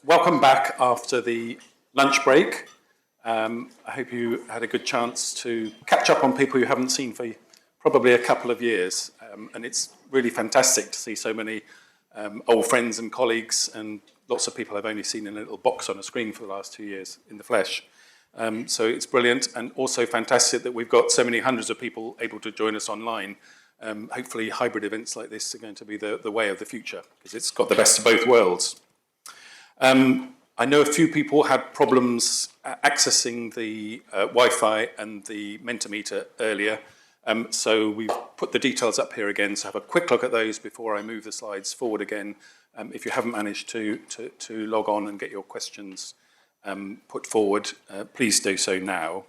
Welcome back after the lunch break. I hope you had a good chance to catch up on people you haven't seen for probably a couple of years. And it's really fantastic to see so many old friends and colleagues and lots of people I've only seen in a little box on a screen for the last 2 years in the flesh. So it's brilliant, and also fantastic that we've got so many hundreds of people able to join us online. Hopefully hybrid events like this are going to be the way of the future, because it's got the best of both worlds. I know a few people had problems accessing the Wi-Fi and the Mentimeter earlier, so we've put the details up here again, so have a quick look at those before I move the slides forward again. If you haven't managed to log on and get your questions put forward, please do so now.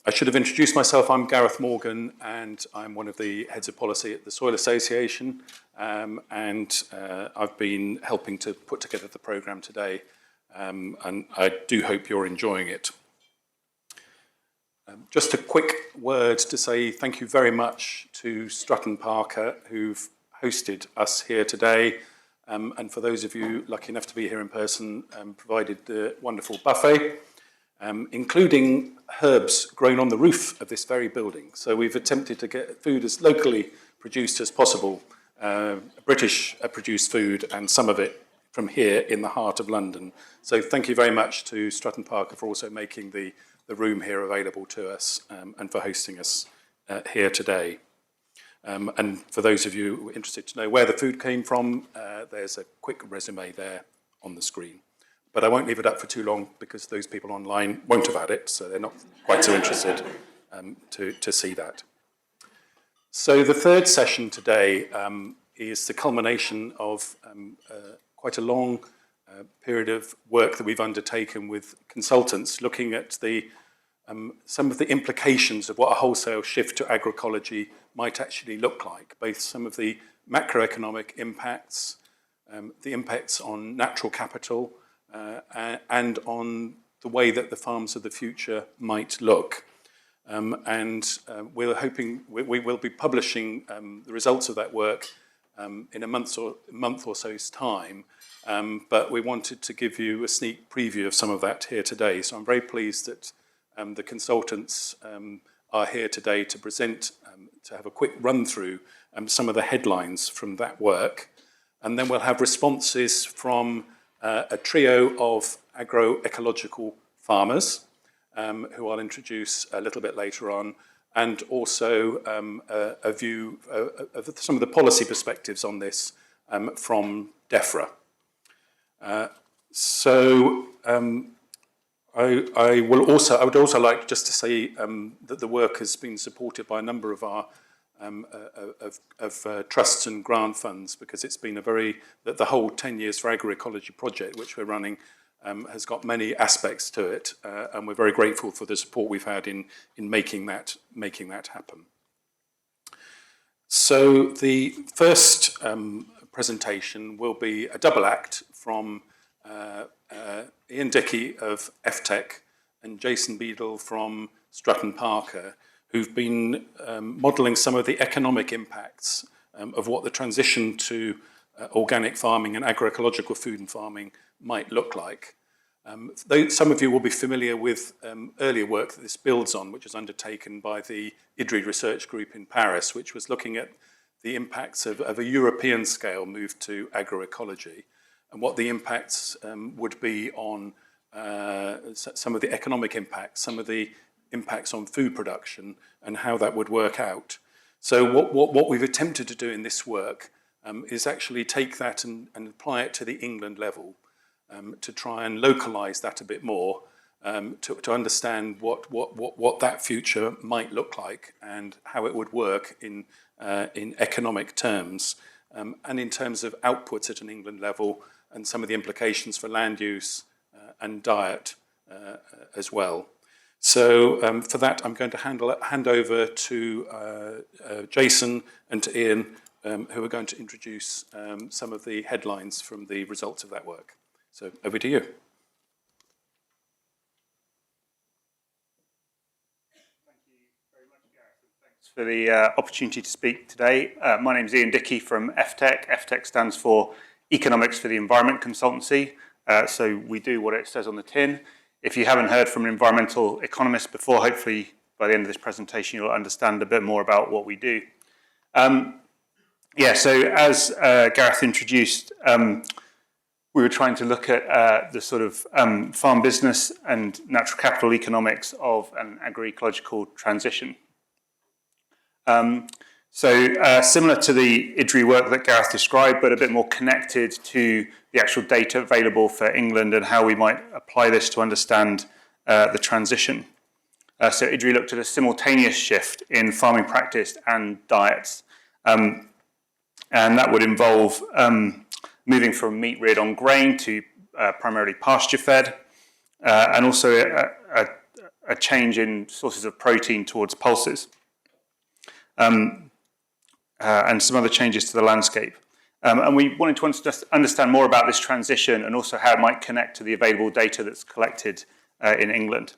I should have introduced myself. I'm Gareth Morgan, and I'm one of the heads of policy at the Soil Association, and I've been helping to put together the programme today, and I do hope you're enjoying it. Just a quick word to say thank you very much to Strutt and Parker, who've hosted us here today, and for those of you lucky enough to be here in person, provided the wonderful buffet. Including herbs grown on the roof of this very building. So we've attempted to get food as locally produced as possible, British produced food, and some of it from here in the heart of London. So thank you very much to Strutt and Parker for also making the room here available to us and for hosting us here today. And for those of you who are interested to know where the food came from, there's a quick resume there on the screen. But I won't leave it up for too long because those people online won't have had it, so they're not quite so interested to see that. So the third session today is the culmination of quite a long period of work that we've undertaken with consultants, looking at some of the implications of what a wholesale shift to agroecology might actually look like, both some of the macroeconomic impacts, the impacts on natural capital, and on the way that the farms of the future might look. We're hoping we will be publishing the results of that work in a month or so's time, but we wanted to give you a sneak preview of some of that here today. So I'm very pleased that the consultants are here today to present, to have a quick run through some of the headlines from that work, and then we'll have responses from a trio of agroecological farmers, who I'll introduce a little bit later on, and also a view of some of the policy perspectives on this from Defra. I would also like just to say that the work has been supported by a number of our trusts and grant funds, because it's been the whole 10 years for agroecology project, which we're running, has got many aspects to it, and we're very grateful for the support we've had in making that happen. So the first presentation will be a double act from Ian Dickey of eftec and Jason Beedell from Strutt and Parker, who've been modelling some of the economic impacts of what the transition to organic farming and agroecological food and farming might look like. Some of you will be familiar with earlier work that this builds on, which was undertaken by the IDRI research group in Paris, which was looking at the impacts of a European scale move to agroecology, and what the impacts would be on some of the economic impacts, some of the impacts on food production, and how that would work out. So what we've attempted to do in this work is actually take that and apply it to the England level, to try and localise that a bit more, to understand what that future might look like and how it would work in economic terms, and in terms of outputs at an England level, and some of the implications for land use and diet as well. So for that, I'm going to hand over to Jason and to Ian, who are going to introduce some of the headlines from the results of that work. So over to you. Thank you very much, Gareth, and thanks for the opportunity to speak today. My name is Ian Dickey from eftec. eftec stands for economics for the environment consultancy. So we do what it says on the tin. If you haven't heard from an environmental economist before, hopefully by the end of this presentation you'll understand a bit more about what we do. So as Gareth introduced, we were trying to look at the sort of farm business and natural capital economics of an agroecological transition. Similar to the IDRI work that Gareth described, but a bit more connected to the actual data available for England and how we might apply this to understand the transition. So IDRI looked at a simultaneous shift in farming practice and diets. And that would involve moving from meat reared on grain to primarily pasture-fed, and also a change in sources of protein towards pulses. And some other changes to the landscape. And we wanted to understand more about this transition and also how it might connect to the available data that's collected in England.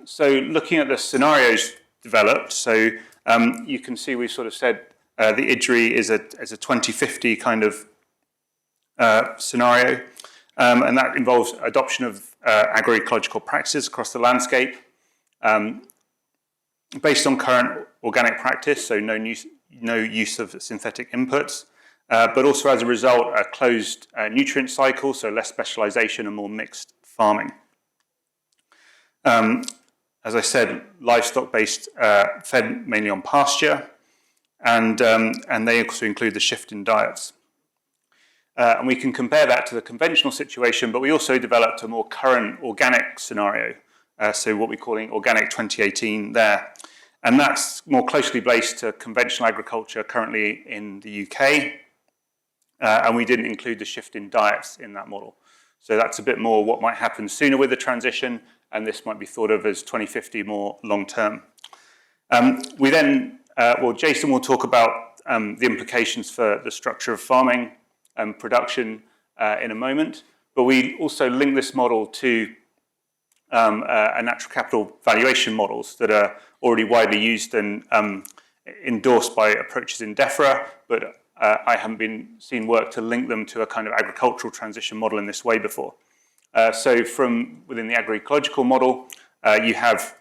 So looking at the scenarios developed, you can see we've sort of said the IDRI is a 2050 kind of scenario, and that involves adoption of agroecological practices across the landscape based on current organic practice, so no use of synthetic inputs, but also as a result a closed nutrient cycle, so less specialisation and more mixed farming. As I said, livestock-based, fed mainly on pasture, and they also include the shift in diets. And we can compare that to the conventional situation, but we also developed a more current organic scenario, so what we're calling Organic 2018 there. And that's more closely based to conventional agriculture currently in the UK, and we didn't include the shift in diets in that model. So that's a bit more what might happen sooner with the transition, and this might be thought of as 2050 more long-term. We then, Jason will talk about the implications for the structure of farming and production in a moment, but we also link this model to a natural capital valuation models that are already widely used and endorsed by approaches in Defra, but I haven't seen work to link them to a kind of agricultural transition model in this way before. So from within the agroecological model, you have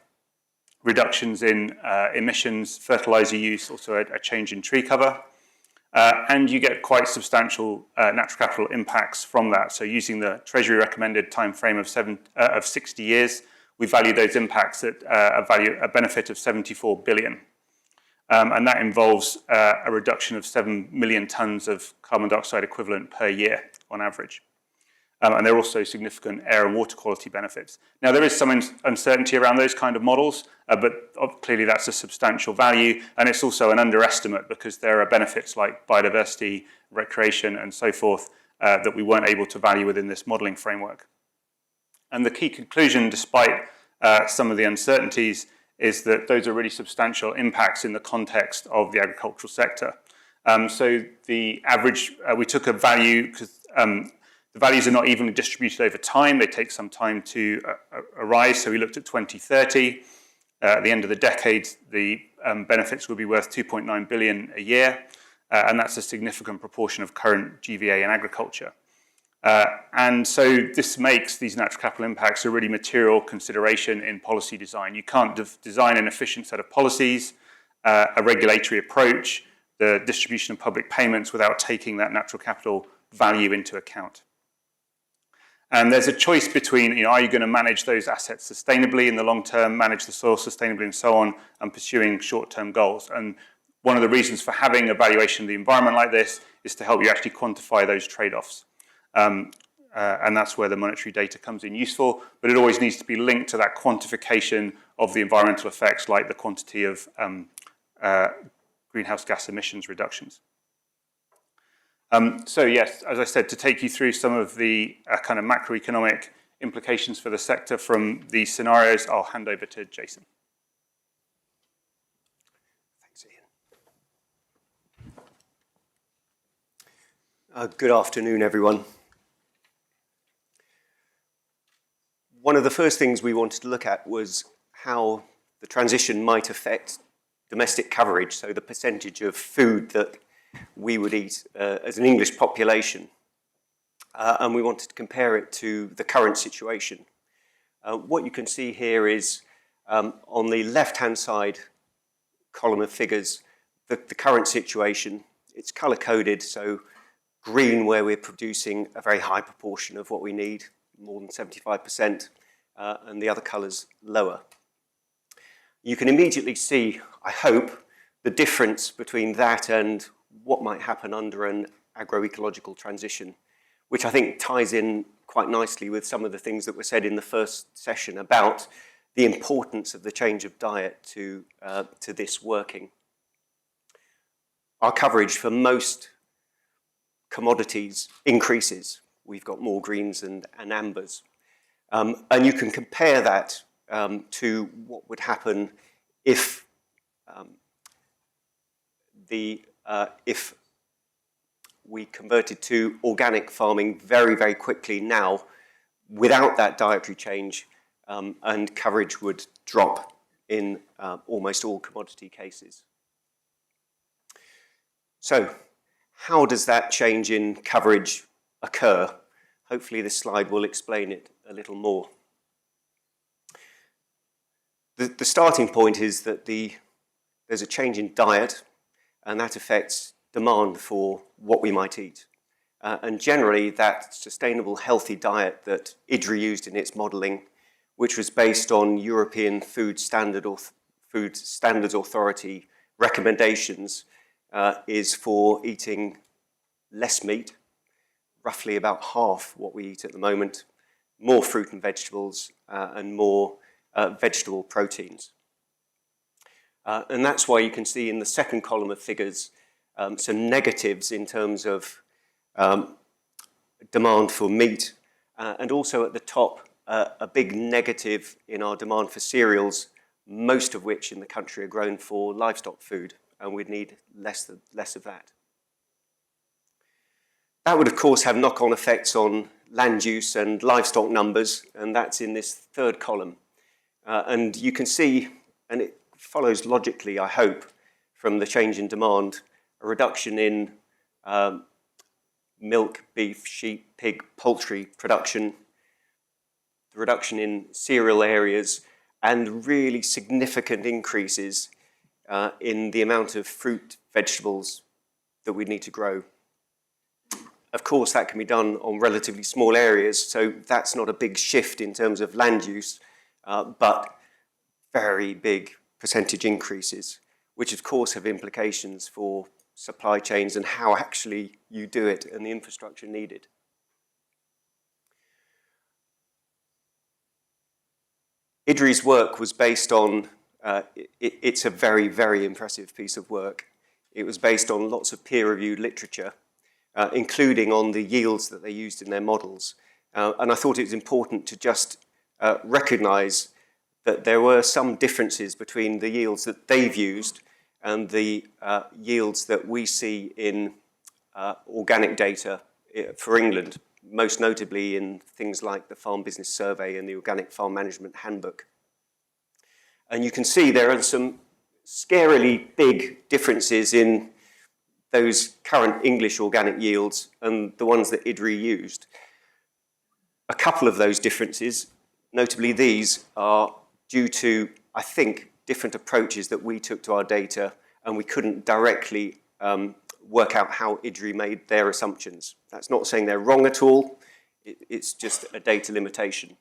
reductions in emissions, fertilizer use, also a change in tree cover, and you get quite substantial natural capital impacts from that. So using the Treasury recommended time frame of 60 years, we value those impacts at a benefit of 74 billion. And that involves a reduction of 7 million tonnes of carbon dioxide equivalent per year on average. And there are also significant air and water quality benefits. Now, there is some uncertainty around those kind of models, but clearly that's a substantial value, and it's also an underestimate because there are benefits like biodiversity, recreation, and so forth that we weren't able to value within this modelling framework. And the key conclusion, despite some of the uncertainties, is that those are really substantial impacts in the context of the agricultural sector. So the average, we took a value, because the values are not evenly distributed over time. They take some time to arise. So we looked at 2030. At the end of the decade, the benefits will be worth 2.9 billion a year, and that's a significant proportion of current GVA in agriculture. And so this makes these natural capital impacts a really material consideration in policy design. You can't design an efficient set of policies, a regulatory approach, the distribution of public payments without taking that natural capital value into account. And there's a choice between, are you going to manage those assets sustainably in the long term, manage the soil sustainably and so on, and pursuing short-term goals. And one of the reasons for having a valuation of the environment like this is to help you actually quantify those trade-offs. And that's where the monetary data comes in useful, but it always needs to be linked to that quantification of the environmental effects, like the quantity of greenhouse gas emissions reductions. So yes, as I said, to take you through some of the kind of macroeconomic implications for the sector from these scenarios, I'll hand over to Jason. Thanks, Ian. Good afternoon, everyone. One of the first things we wanted to look at was how the transition might affect domestic coverage, so the percentage of food that we would eat as an English population. and we wanted to compare it to the current situation. What you can see here is on the left-hand side column of figures, the current situation. It's colour-coded, so green where we're producing a very high proportion of what we need, more than 75%, and the other colours lower. You can immediately see, I hope, the difference between that and what might happen under an agroecological transition, which I think ties in quite nicely with some of the things that were said in the first session about the importance of the change of diet to this working. Our coverage for most commodities increases. We've got more greens and ambers. And you can compare that to what would happen if if we converted to organic farming very, very quickly now without that dietary change, and coverage would drop in almost all commodity cases. So, how does that change in coverage occur? Hopefully this slide will explain it a little more. The starting point is that there's a change in diet, and that affects demand for what we might eat. And generally, that sustainable, healthy diet that IDRI used in its modelling, which was based on European Food Standards Authority recommendations, is for eating less meat, roughly about half what we eat at the moment, more fruit and vegetables, and more vegetable proteins. And that's why you can see in the second column of figures some negatives in terms of demand for meat, and also at the top a big negative in our demand for cereals, most of which in the country are grown for livestock food, and we'd need less of that. That would, of course, have knock-on effects on land use and livestock numbers, and that's in this third column. And you can see, and it follows logically, I hope, from the change in demand, a reduction in milk, beef, sheep, pig, poultry production, the reduction in cereal areas, and really significant increases in the amount of fruit, vegetables that we need to grow. Of course, that can be done on relatively small areas, so that's not a big shift in terms of land use, but very big percentage increases, which of course have implications for supply chains and how actually you do it and the infrastructure needed. IDRI's work was based on, it's a very, very impressive piece of work. It was based on lots of peer-reviewed literature, including on the yields that they used in their models. And I thought it was important to just recognise that there were some differences between the yields that they've used and the yields that we see in organic data for England, most notably in things like the Farm Business Survey and the Organic Farm Management Handbook. And you can see there are some scarily big differences in those current English organic yields and the ones that IDRI used. A couple of those differences, notably these, are due to, I think, different approaches that we took to our data, and we couldn't directly work out how IDRI made their assumptions. That's not saying they're wrong at all, it's just a data limitation.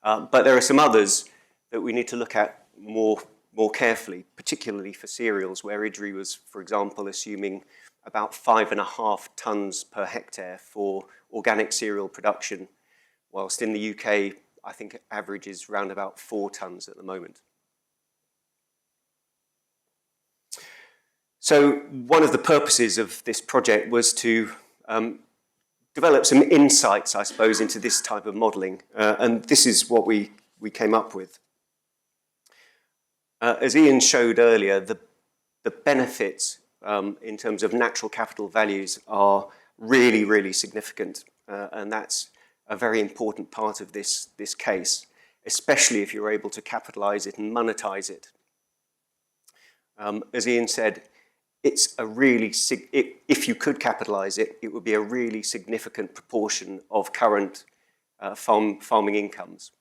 But there are some others that we need to look at more carefully, particularly for cereals, where IDRI was, for example, assuming about 5.5 tonnes per hectare for organic cereal production, whilst in the UK, I think average is around about 4 tonnes at the moment. So one of the purposes of this project was to develop some insights, I suppose, into this type of modelling, and this is what we came up with. As Ian showed earlier, the benefits in terms of natural capital values are really, really significant, and that's a very important part of this case, especially if you're able to capitalise it and monetize it. As Ian said, it's a really, if you could capitalise it, it would be a really significant proportion of current farming incomes.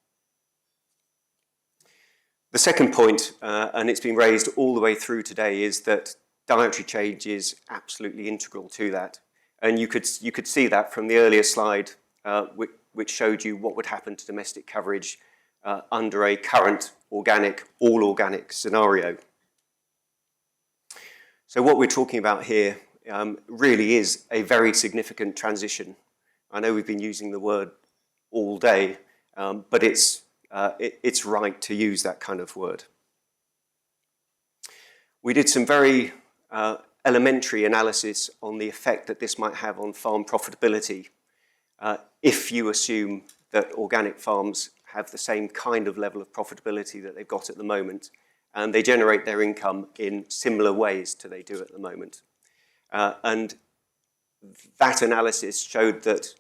The second point, and it's been raised all the way through today, is that dietary change is absolutely integral to that. And you could see that from the earlier slide, which showed you what would happen to domestic coverage under a current organic, all organic scenario. So what we're talking about here really is a very significant transition. I know we've been using the word all day, but it's right to use that kind of word. We did some very elementary analysis on the effect that this might have on farm profitability if you assume that organic farms have the same kind of level of profitability that they've got at the moment, and they generate their income in similar ways to they do at the moment. And that analysis showed that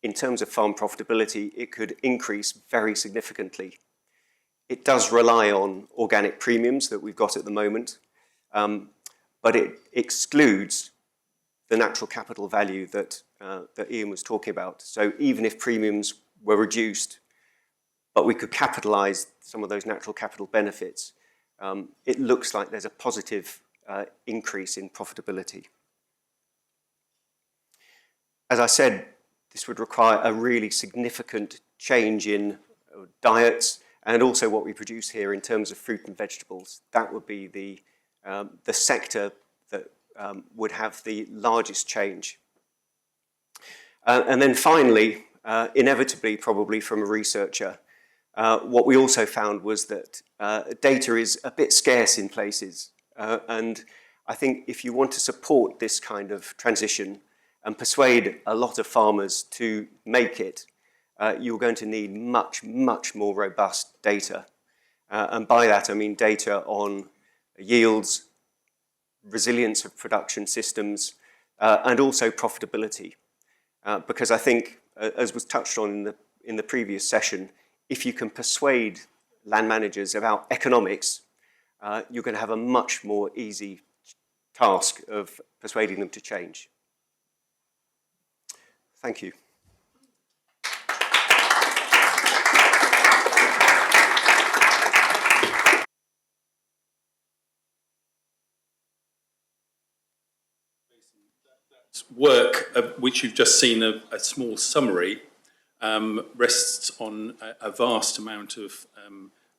in terms of farm profitability, it could increase very significantly. It does rely on organic premiums that we've got at the moment, but it excludes the natural capital value that Ian was talking about. So even if premiums were reduced, but we could capitalise some of those natural capital benefits, it looks like there's a positive increase in profitability. As I said, this would require a really significant change in diets and also what we produce here in terms of fruit and vegetables. That would be the sector that would have the largest change. And then finally, inevitably probably from a researcher, what we also found was that data is a bit scarce in places. And I think if you want to support this kind of transition and persuade a lot of farmers to make it, you're going to need much, much more robust data. And by that, I mean data on yields, resilience of production systems, and also profitability. Because I think, as was touched on in the previous session, if you can persuade land managers about economics, you're going to have a much more easy task of persuading them to change. Thank you. Work, which you've just seen a small summary, rests on a vast amount of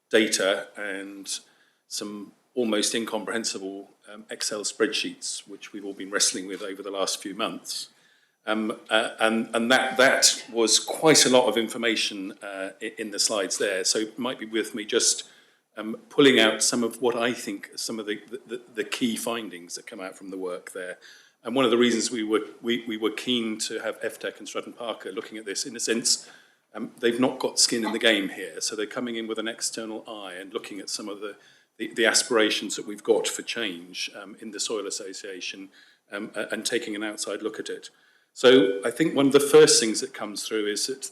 data and some almost incomprehensible Excel spreadsheets, which we've all been wrestling with over the last few months. And that was quite a lot of information in the slides there. So it might be worth me just pulling out some of what I think are some of the key findings that come out from the work there. And one of the reasons we were keen to have eftec and Strutt and Parker looking at this, in a sense, they've not got skin in the game here. So they're coming in with an external eye and looking at some of the aspirations that we've got for change in the Soil Association and taking an outside look at it. So I think one of the first things that comes through is that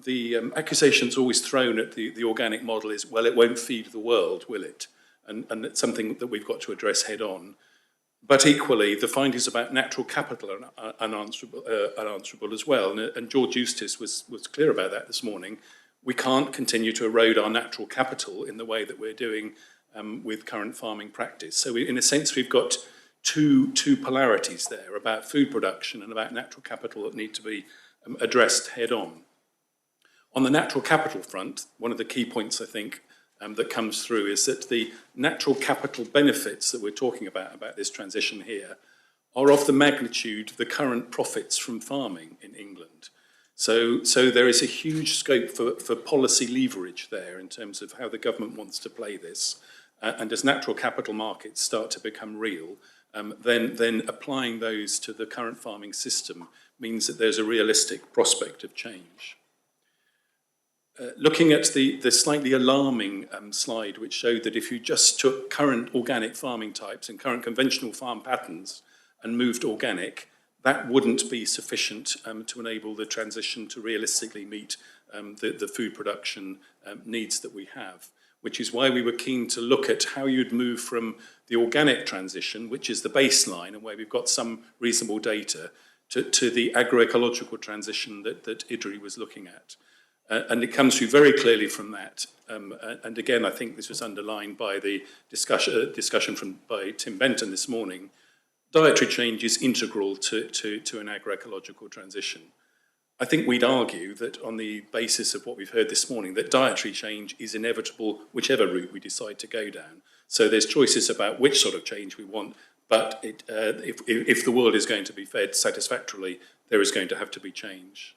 the accusations always thrown at the organic model is, well, it won't feed the world, will it? And it's something that we've got to address head on. But equally, the findings about natural capital are unanswerable as well. And George Eustace was clear about that this morning. We can't continue to erode our natural capital in the way that we're doing with current farming practice. So in a sense, we've got two polarities there about food production and about natural capital that need to be addressed head on. On the natural capital front, one of the key points, I think, that comes through is that the natural capital benefits that we're talking about this transition here, are of the magnitude of the current profits from farming in England. So there is a huge scope for policy leverage there in terms of how the government wants to play this. And as natural capital markets start to become real, then applying those to the current farming system means that there's a realistic prospect of change. Looking at the slightly alarming slide, which showed that if you just took current organic farming types and current conventional farm patterns and moved organic, that wouldn't be sufficient to enable the transition to realistically meet the food production needs that we have. which is why we were keen to look at how you'd move from the organic transition, which is the baseline and where we've got some reasonable data, to the agroecological transition that Idri was looking at. And it comes through very clearly from that. And again, I think this was underlined by the discussion by Tim Benton this morning. Dietary change is integral to an agroecological transition. I think we'd argue that on the basis of what we've heard this morning, that dietary change is inevitable whichever route we decide to go down. So there's choices about which sort of change we want, but if the world is going to be fed satisfactorily, there is going to have to be change.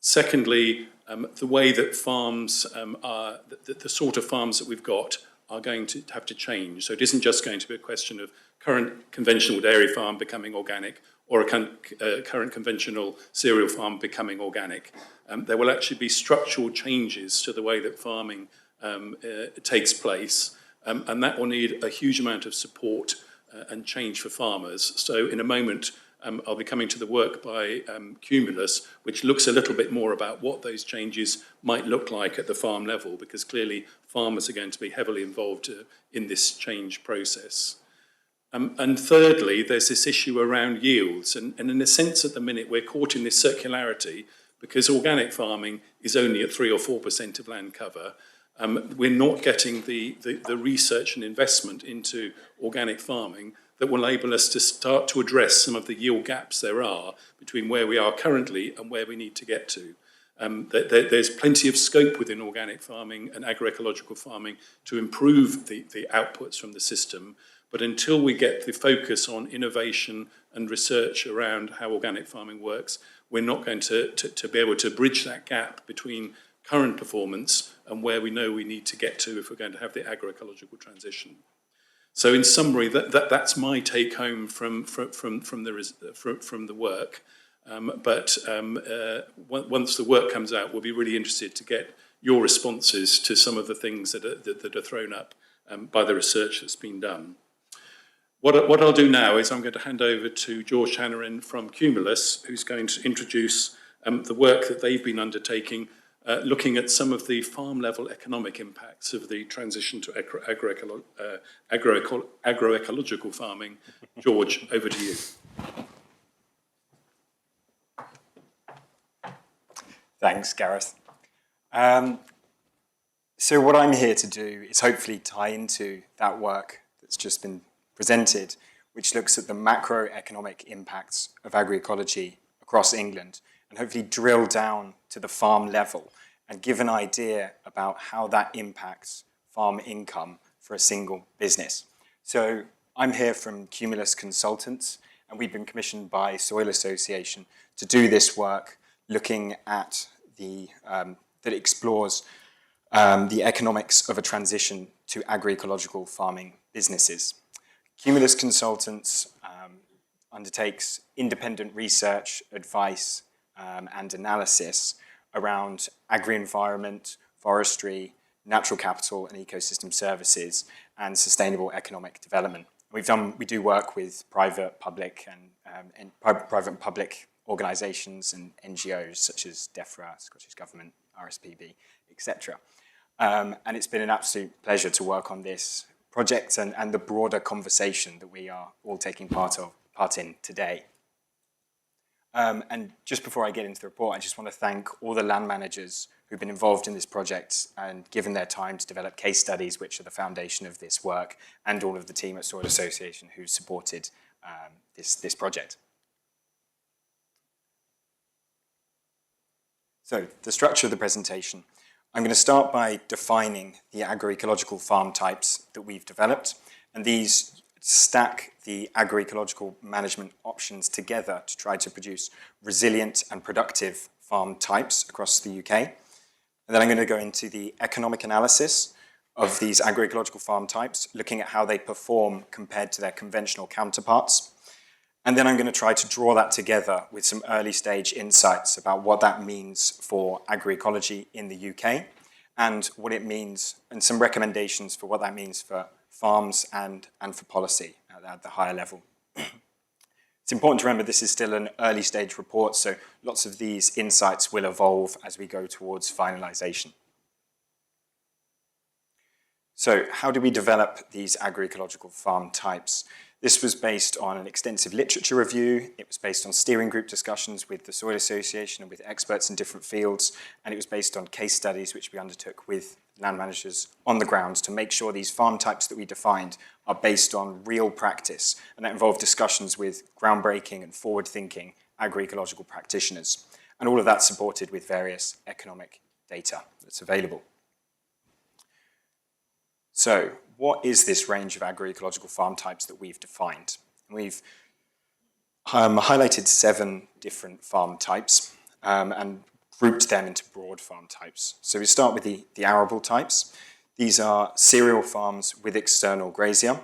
Secondly, the way that farms are, the sort of farms that we've got are going to have to change. So it isn't just going to be a question of current conventional dairy farm becoming organic or a current conventional cereal farm becoming organic. There will actually be structural changes to the way that farming takes place, and that will need a huge amount of support and change for farmers. So in a moment, I'll be coming to the work by Cumulus, which looks a little bit more about what those changes might look like at the farm level, because clearly farmers are going to be heavily involved in this change process. And thirdly, there's this issue around yields. And in a sense, at the minute, we're caught in this circularity because organic farming is only at 3 or 4% of land cover. We're not getting the research and investment into organic farming that will enable us to start to address some of the yield gaps there are between where we are currently and where we need to get to. There's plenty of scope within organic farming and agroecological farming to improve the outputs from the system. But until we get the focus on innovation and research around how organic farming works, we're not going to be able to bridge that gap between current performance and where we know we need to get to if we're going to have the agroecological transition. So in summary, that's my take home from the work. But once the work comes out, we'll be really interested to get your responses to some of the things that are thrown up by the research that's been done. What I'll do now is I'm going to hand over to George Chanarin from Cumulus, who's going to introduce the work that they've been undertaking, looking at some of the farm-level economic impacts of the transition to agroecological farming. George, over to you. Thanks, Gareth. So what I'm here to do is hopefully tie into that work that's just been presented, which looks at the macroeconomic impacts of agroecology across England, and hopefully drill down to the farm level and give an idea about how that impacts farm income for a single business. So I'm here from Cumulus Consultants, and we've been commissioned by Soil Association to do this work looking at that explores the economics of a transition to agroecological farming businesses. Cumulus Consultants undertakes independent research, advice, and analysis around agri-environment, forestry, natural capital and ecosystem services, and sustainable economic development. We do work with private, public, and private and public organisations and NGOs such as Defra, Scottish Government, RSPB, etc. And it's been an absolute pleasure to work on this project and the broader conversation that we are all taking part in today. And just before I get into the report, I just want to thank all the land managers who've been involved in this project and given their time to develop case studies, which are the foundation of this work, and all of the team at Soil Association who supported this project. So, the structure of the presentation. I'm going to start by defining the agroecological farm types that we've developed, and these stack the agroecological management options together to try to produce resilient and productive farm types across the UK. And then I'm going to go into the economic analysis of these agroecological farm types, looking at how they perform compared to their conventional counterparts. And then I'm going to try to draw that together with some early stage insights about what that means for agroecology in the UK and what it means, and some recommendations for what that means for farms and for policy at the higher level. It's important to remember this is still an early stage report, so lots of these insights will evolve as we go towards finalisation. So how do we develop these agroecological farm types? This was based on an extensive literature review. It was based on steering group discussions with the Soil Association and with experts in different fields. And it was based on case studies which we undertook with land managers on the ground to make sure these farm types that we defined are based on real practice. And that involved discussions with groundbreaking and forward-thinking agroecological practitioners. And all of that supported with various economic data that's available. So what is this range of agroecological farm types that we've defined? We've highlighted 7 different farm types and grouped them into broad farm types. So we start with the arable types. These are cereal farms with external grazier,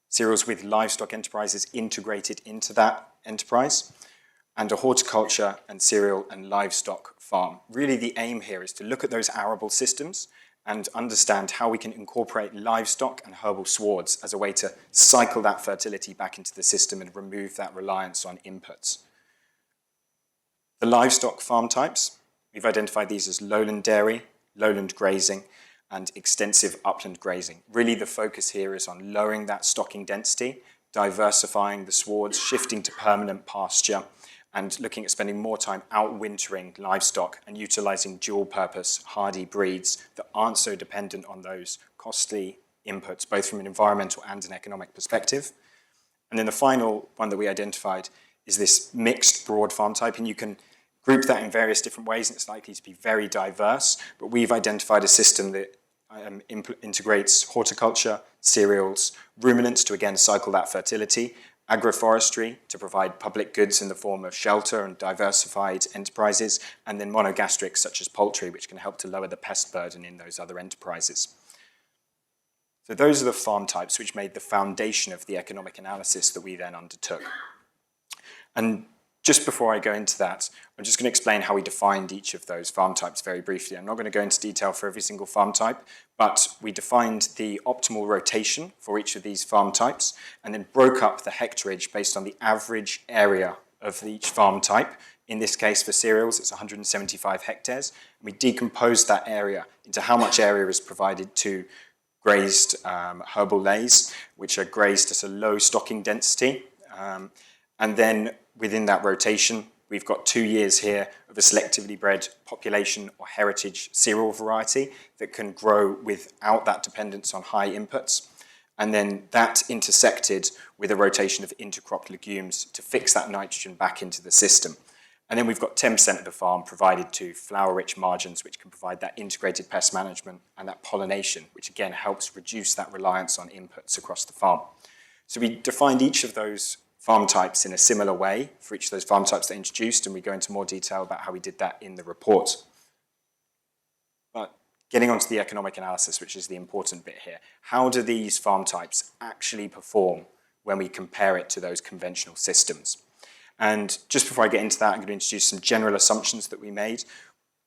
cereals with livestock enterprises integrated into that enterprise, and a horticulture and cereal and livestock farm. Really the aim here is to look at those arable systems and understand how we can incorporate livestock and herbal swards as a way to cycle that fertility back into the system and remove that reliance on inputs. The livestock farm types, we've identified these as lowland dairy, lowland grazing, and extensive upland grazing. Really the focus here is on lowering that stocking density, diversifying the swards, shifting to permanent pasture, and looking at spending more time outwintering livestock and utilising dual-purpose hardy breeds that aren't so dependent on those costly inputs, both from an environmental and an economic perspective. And then the final one that we identified is this mixed broad farm type, and you can group that in various different ways, and it's likely to be very diverse, but we've identified a system that integrates horticulture, cereals, ruminants to again cycle that fertility, agroforestry to provide public goods in the form of shelter and diversified enterprises, and then monogastrics such as poultry, which can help to lower the pest burden in those other enterprises. So those are the farm types which made the foundation of the economic analysis that we then undertook. And just before I go into that, I'm just going to explain how we defined each of those farm types very briefly. I'm not going to go into detail for every single farm type, but we defined the optimal rotation for each of these farm types and then broke up the hectareage based on the average area of each farm type. In this case, for cereals, it's 175 hectares. And we decomposed that area into how much area is provided to grazed herbal lays, which are grazed at a low stocking density. And then within that rotation, we've got 2 years here of a selectively bred population or heritage cereal variety that can grow without that dependence on high inputs. And then that intersected with a rotation of intercrop legumes to fix that nitrogen back into the system. And then we've got 10% of the farm provided to flower-rich margins, which can provide that integrated pest management and that pollination, which again helps reduce that reliance on inputs across the farm. So we defined each of those farm types in a similar way for each of those farm types that I introduced, and we go into more detail about how we did that in the report. But getting onto the economic analysis, which is the important bit here, how do these farm types actually perform when we compare it to those conventional systems? And just before I get into that, I'm going to introduce some general assumptions that we made.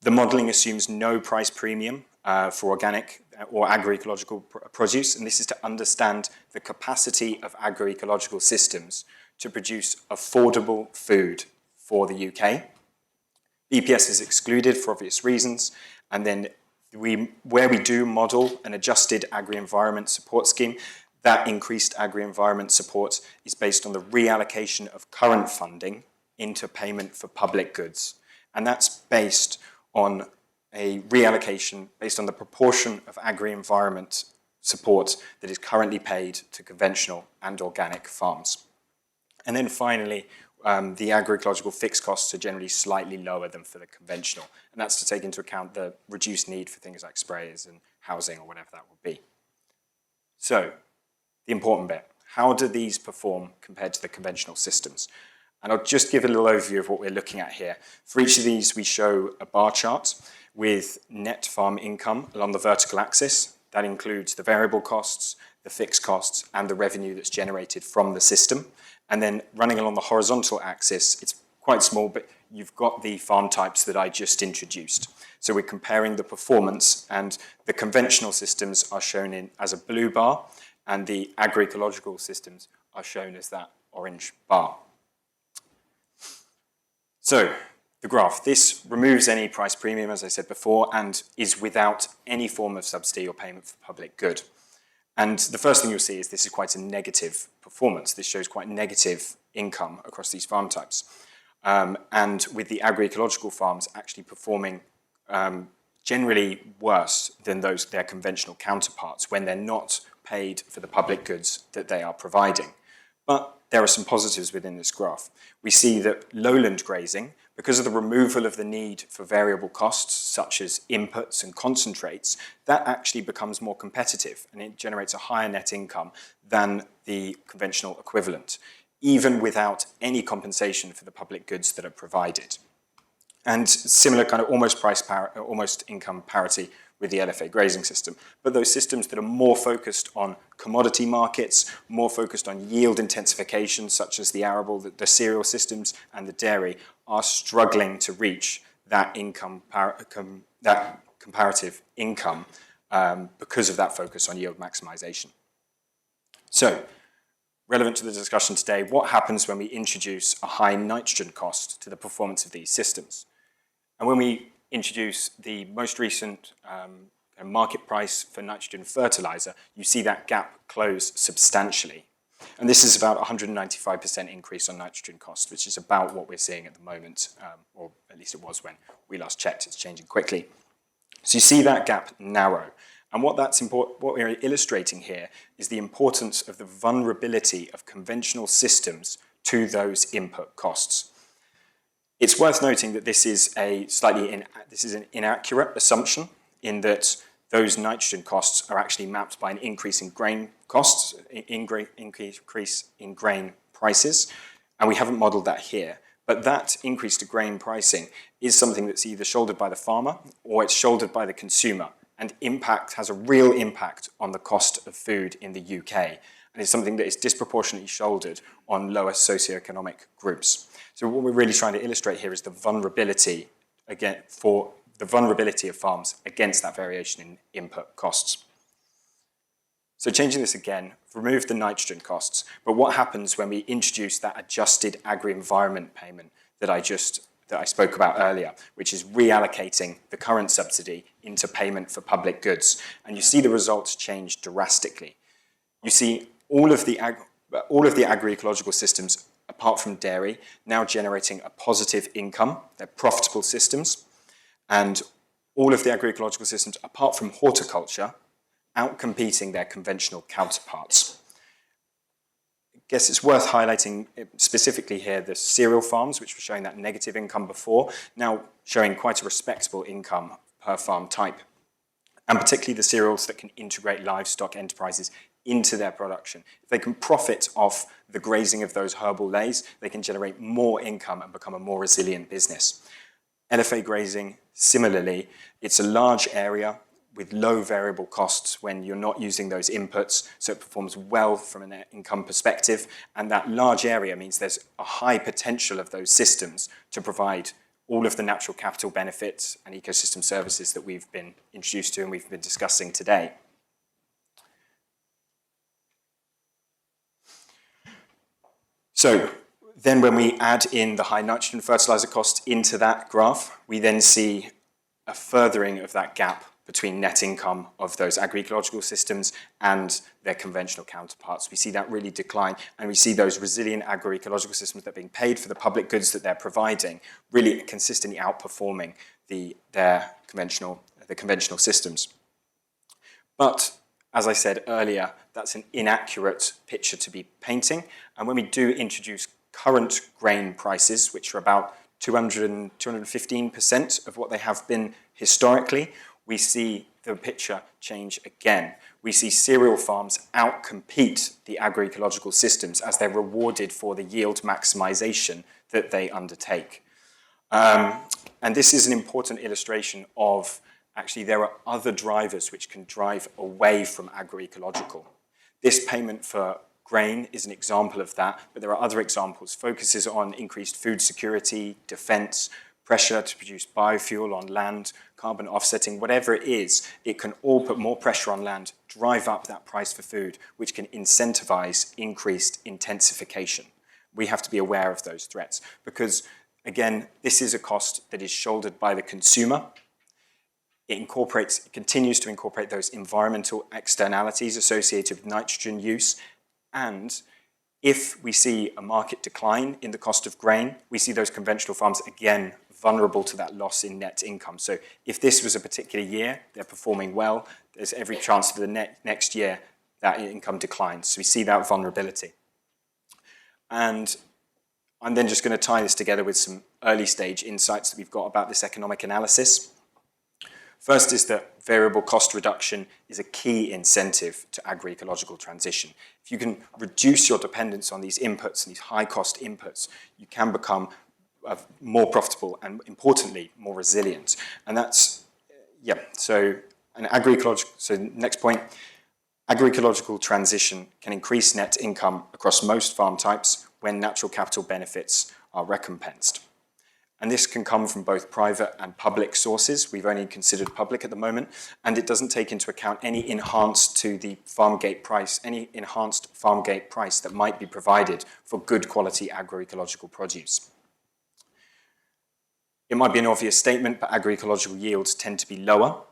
The modelling assumes no price premium for organic or agroecological produce, and this is to understand the capacity of agroecological systems to produce affordable food for the UK. BPS is excluded for obvious reasons, and then where we do model an adjusted agri-environment support scheme, that increased agri-environment support is based on the reallocation of current funding into payment for public goods. And that's based on a reallocation based on the proportion of agri-environment support that is currently paid to conventional and organic farms. And then finally, the agroecological fixed costs are generally slightly lower than for the conventional. And that's to take into account the reduced need for things like sprayers and housing or whatever that will be. So, the important bit, how do these perform compared to the conventional systems? And I'll just give a little overview of what we're looking at here. For each of these, we show a bar chart with net farm income along the vertical axis. That includes the variable costs, the fixed costs, and the revenue that's generated from the system. And then running along the horizontal axis, it's quite small, but you've got the farm types that I just introduced. So we're comparing the performance, and the conventional systems are shown in as a blue bar, and the agroecological systems are shown as that orange bar. So, the graph. This removes any price premium, as I said before, and is without any form of subsidy or payment for public good. And the first thing you'll see is this is quite a negative performance. This shows quite negative income across these farm types. And with the agroecological farms actually performing generally worse than their conventional counterparts when they're not paid for the public goods that they are providing. But there are some positives within this graph. We see that lowland grazing, because of the removal of the need for variable costs such as inputs and concentrates, that actually becomes more competitive and it generates a higher net income than the conventional equivalent, even without any compensation for the public goods that are provided. And similar kind of almost income parity with the LFA grazing system. But those systems that are more focused on commodity markets, more focused on yield intensification, such as the arable, the cereal systems, and the dairy, are struggling to reach that that comparative income because of that focus on yield maximization. So, relevant to the discussion today, what happens when we introduce a high nitrogen cost to the performance of these systems? And when we introduce the most recent market price for nitrogen fertilizer, you see that gap close substantially. And this is about 195% increase on nitrogen cost, which is about what we're seeing at the moment, or at least it was when we last checked. It's changing quickly. So you see that gap narrow. And what we're illustrating here is the importance of the vulnerability of conventional systems to those input costs. It's worth noting that this is an inaccurate assumption in that those nitrogen costs are actually mapped by an increase in grain costs, increase in grain prices, and we haven't modelled that here. But that increase to grain pricing is something that's either shouldered by the farmer or it's shouldered by the consumer, and has a real impact on the cost of food in the UK, and it's something that is disproportionately shouldered on lower socioeconomic groups. So what we're really trying to illustrate here is the vulnerability of farms against that variation in input costs. So changing this again, remove the nitrogen costs, but what happens when we introduce that adjusted agri-environment payment that I spoke about earlier, which is reallocating the current subsidy into payment for public goods? And you see the results change drastically. You see all of the agroecological systems, apart from dairy, now generating a positive income. They're profitable systems. And all of the agroecological systems, apart from horticulture, outcompeting their conventional counterparts. I guess it's worth highlighting specifically here the cereal farms, which were showing that negative income before, now showing quite a respectable income per farm type. And particularly the cereals that can integrate livestock enterprises into their production. If they can profit off the grazing of those herbal lays, they can generate more income and become a more resilient business. LFA grazing, similarly, it's a large area with low variable costs when you're not using those inputs, so it performs well from an income perspective, and that large area means there's a high potential of those systems to provide all of the natural capital benefits and ecosystem services that we've been introduced to and we've been discussing today. So then when we add in the high nitrogen fertilizer costs into that graph, we then see a furthering of that gap between net income of those agroecological systems and their conventional counterparts. We see that really decline, and we see those resilient agroecological systems that are being paid for the public goods that they're providing really consistently outperforming the conventional systems. But as I said earlier, that's an inaccurate picture to be painting. And when we do introduce current grain prices, which are about 215% of what they have been historically, we see the picture change again. We see cereal farms outcompete the agroecological systems as they're rewarded for the yield maximization that they undertake. And this is an important illustration of actually there are other drivers which can drive away from agroecological. This payment for grain is an example of that, but there are other examples. Focuses on increased food security, defense, pressure to produce biofuel on land, carbon offsetting, whatever it is, it can all put more pressure on land, drive up that price for food, which can incentivize increased intensification. We have to be aware of those threats because, again, this is a cost that is shouldered by the consumer. It continues to incorporate those environmental externalities associated with nitrogen use, and if we see a market decline in the cost of grain, we see those conventional farms again vulnerable to that loss in net income. So if this was a particular year, they're performing well, there's every chance for the next year that income declines. So we see that vulnerability. And I'm then just going to tie this together with some early stage insights that we've got about this economic analysis. First is that variable cost reduction is a key incentive to agroecological transition. If you can reduce your dependence on these inputs and these high cost inputs, you can become more profitable and, importantly, more resilient. And that's, so next point, agroecological transition can increase net income across most farm types when natural capital benefits are recompensed. And this can come from both private and public sources. We've only considered public at the moment, and it doesn't take into account any enhanced to the farm gate price, any enhanced farm gate price that might be provided for good quality agroecological produce. It might be an obvious statement, but agroecological yields tend to be lower.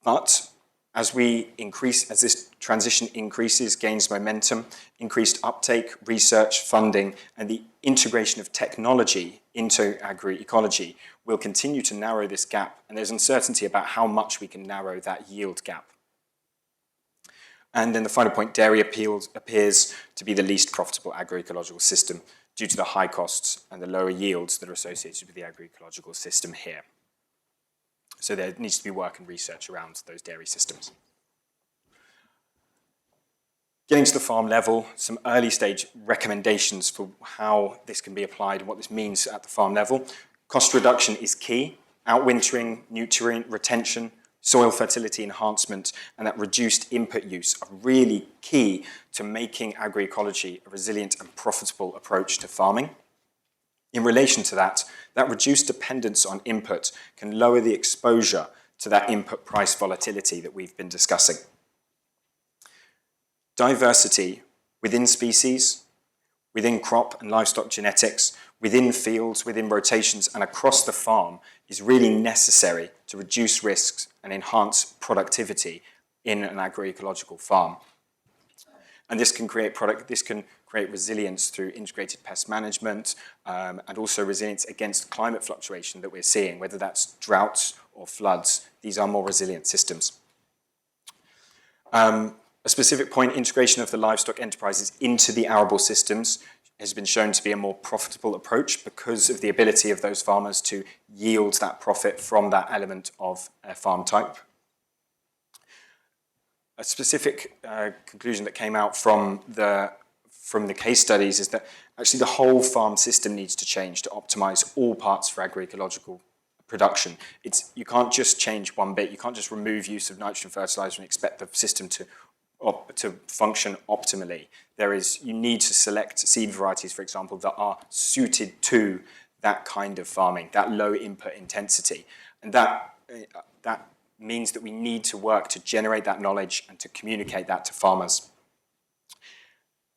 But as this transition increases, gains momentum, increased uptake, research, funding, and the integration of technology into agroecology will continue to narrow this gap, and there's uncertainty about how much we can narrow that yield gap. And then the final point, dairy appears to be the least profitable agroecological system due to the high costs and the lower yields that are associated with the agroecological system here. So there needs to be work and research around those dairy systems. Getting to the farm level, some early stage recommendations for how this can be applied and what this means at the farm level. Cost reduction is key. Outwintering, nutrient retention, soil fertility enhancement, and that reduced input use are really key to making agroecology a resilient and profitable approach to farming. In relation to that reduced dependence on input can lower the exposure to that input price volatility that we've been discussing. Diversity within species, within crop and livestock genetics, within fields, within rotations, and across the farm is really necessary to reduce risks and enhance productivity in an agroecological farm. And this can create resilience through integrated pest management and also resilience against climate fluctuation that we're seeing, whether that's droughts or floods. These are more resilient systems. A specific point, integration of the livestock enterprises into the arable systems has been shown to be a more profitable approach because of the ability of those farmers to yield that profit from that element of a farm type. A specific conclusion that came out from the case studies is that actually the whole farm system needs to change to optimize all parts for agroecological production. You can't just change one bit. You can't just remove use of nitrogen fertilizer and expect the system to function optimally. You need to select seed varieties, for example, that are suited to that kind of farming, that low input intensity. And that means that we need to work to generate that knowledge and to communicate that to farmers.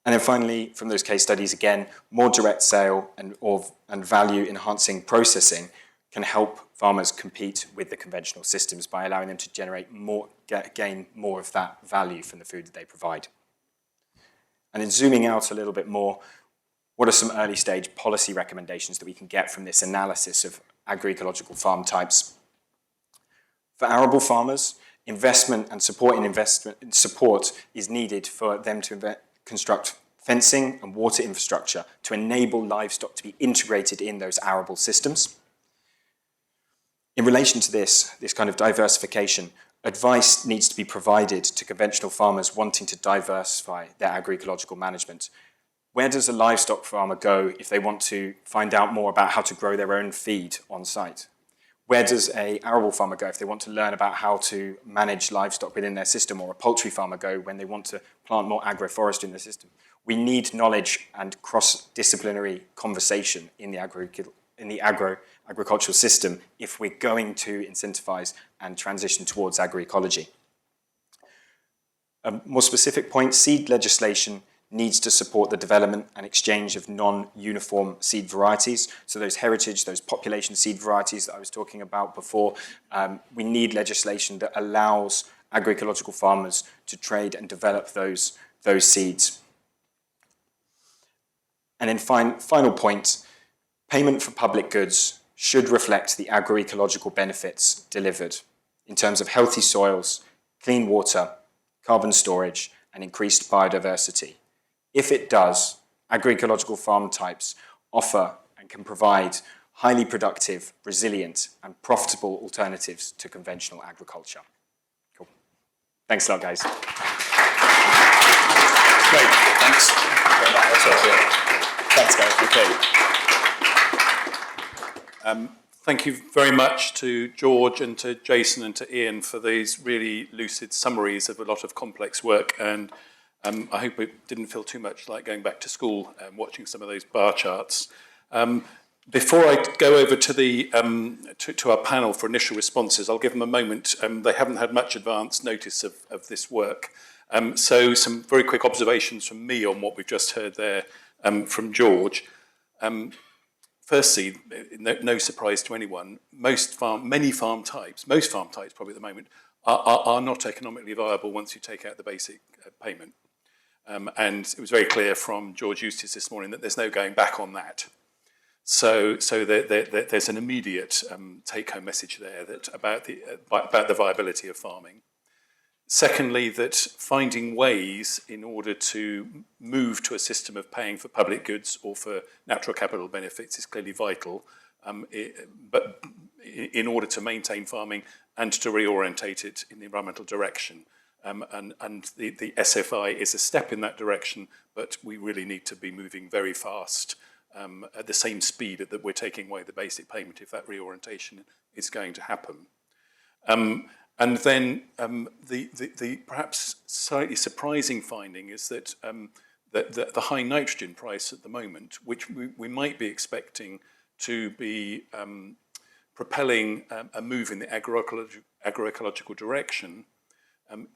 And then finally, from those case studies, again, more direct sale and value-enhancing processing can help farmers compete with the conventional systems by allowing them to gain more of that value from the food that they provide. And in zooming out a little bit more, what are some early stage policy recommendations that we can get from this analysis of agroecological farm types? For arable farmers, investment and support is needed for them to construct fencing and water infrastructure to enable livestock to be integrated in those arable systems. In relation to this kind of diversification, advice needs to be provided to conventional farmers wanting to diversify their agroecological management. Where does a livestock farmer go if they want to find out more about how to grow their own feed on site? Where does an arable farmer go if they want to learn about how to manage livestock within their system, or a poultry farmer go when they want to plant more agroforestry in the system? We need knowledge and cross-disciplinary conversation in the agricultural system if we're going to incentivize and transition towards agroecology. A more specific point, seed legislation needs to support the development and exchange of non-uniform seed varieties. So those heritage, those population seed varieties that I was talking about before, we need legislation that allows agroecological farmers to trade and develop those seeds. And then final point, payment for public goods should reflect the agroecological benefits delivered in terms of healthy soils, clean water, carbon storage, and increased biodiversity. If it does, agroecological farm types offer and can provide highly productive, resilient, and profitable alternatives to conventional agriculture. Cool. Thanks a lot, guys. Great, thanks. Thanks, Gareth. Okay. Thank you very much to George and to Jason and to Ian for these really lucid summaries of a lot of complex work, and I hope it didn't feel too much like going back to school and watching some of those bar charts. Before I go over to the to our panel for initial responses, I'll give them a moment. They haven't had much advance notice of this work. So some very quick observations from me on what we've just heard there from George. Firstly, no surprise to anyone, most farm types probably at the moment, are not economically viable once you take out the basic payment. And it was very clear from George Eustace this morning that there's no going back on that. So there's an immediate take-home message there that about the viability of farming. Secondly, that finding ways in order to move to a system of paying for public goods or for natural capital benefits is clearly vital, but in order to maintain farming and to reorientate it in the environmental direction. And the SFI is a step in that direction, but we really need to be moving very fast at the same speed that we're taking away the basic payment if that reorientation is going to happen. And then the perhaps slightly surprising finding is that the high nitrogen price at the moment, which we might be expecting to be propelling a move in the agroecological direction,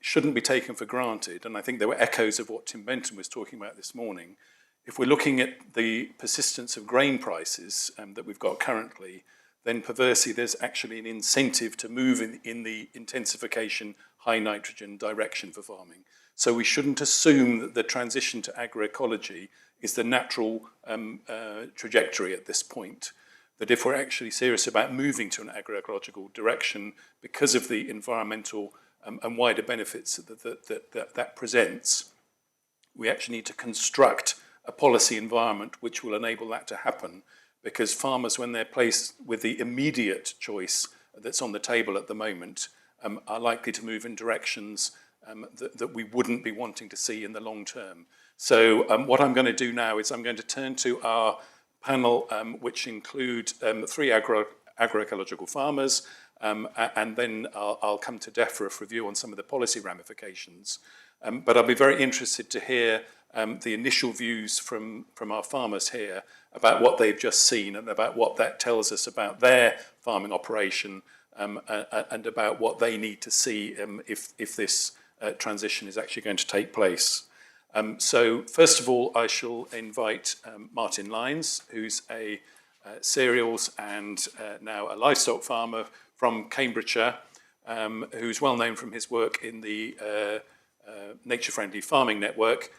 shouldn't be taken for granted. And I think there were echoes of what Tim Benton was talking about this morning. If we're looking at the persistence of grain prices that we've got currently, then perversely there's actually an incentive to move in the intensification high nitrogen direction for farming. So we shouldn't assume that the transition to agroecology is the natural trajectory at this point. That if we're actually serious about moving to an agroecological direction because of the environmental and wider benefits that presents, we actually need to construct a policy environment which will enable that to happen. Because farmers, when they're placed with the immediate choice that's on the table at the moment, are likely to move in directions that we wouldn't be wanting to see in the long term. So what I'm going to do now is I'm going to turn to our panel, which include 3 agroecological farmers, and then I'll come to Defra for a view on some of the policy ramifications. But I'll be very interested to hear the initial views from our farmers here about what they've just seen and about what that tells us about their farming operation and about what they need to see if this transition is actually going to take place. So first of all, I shall invite Martin Lyons, who's a cereals and now a livestock farmer from Cambridgeshire, who's well known from his work in the Nature-Friendly Farming Network,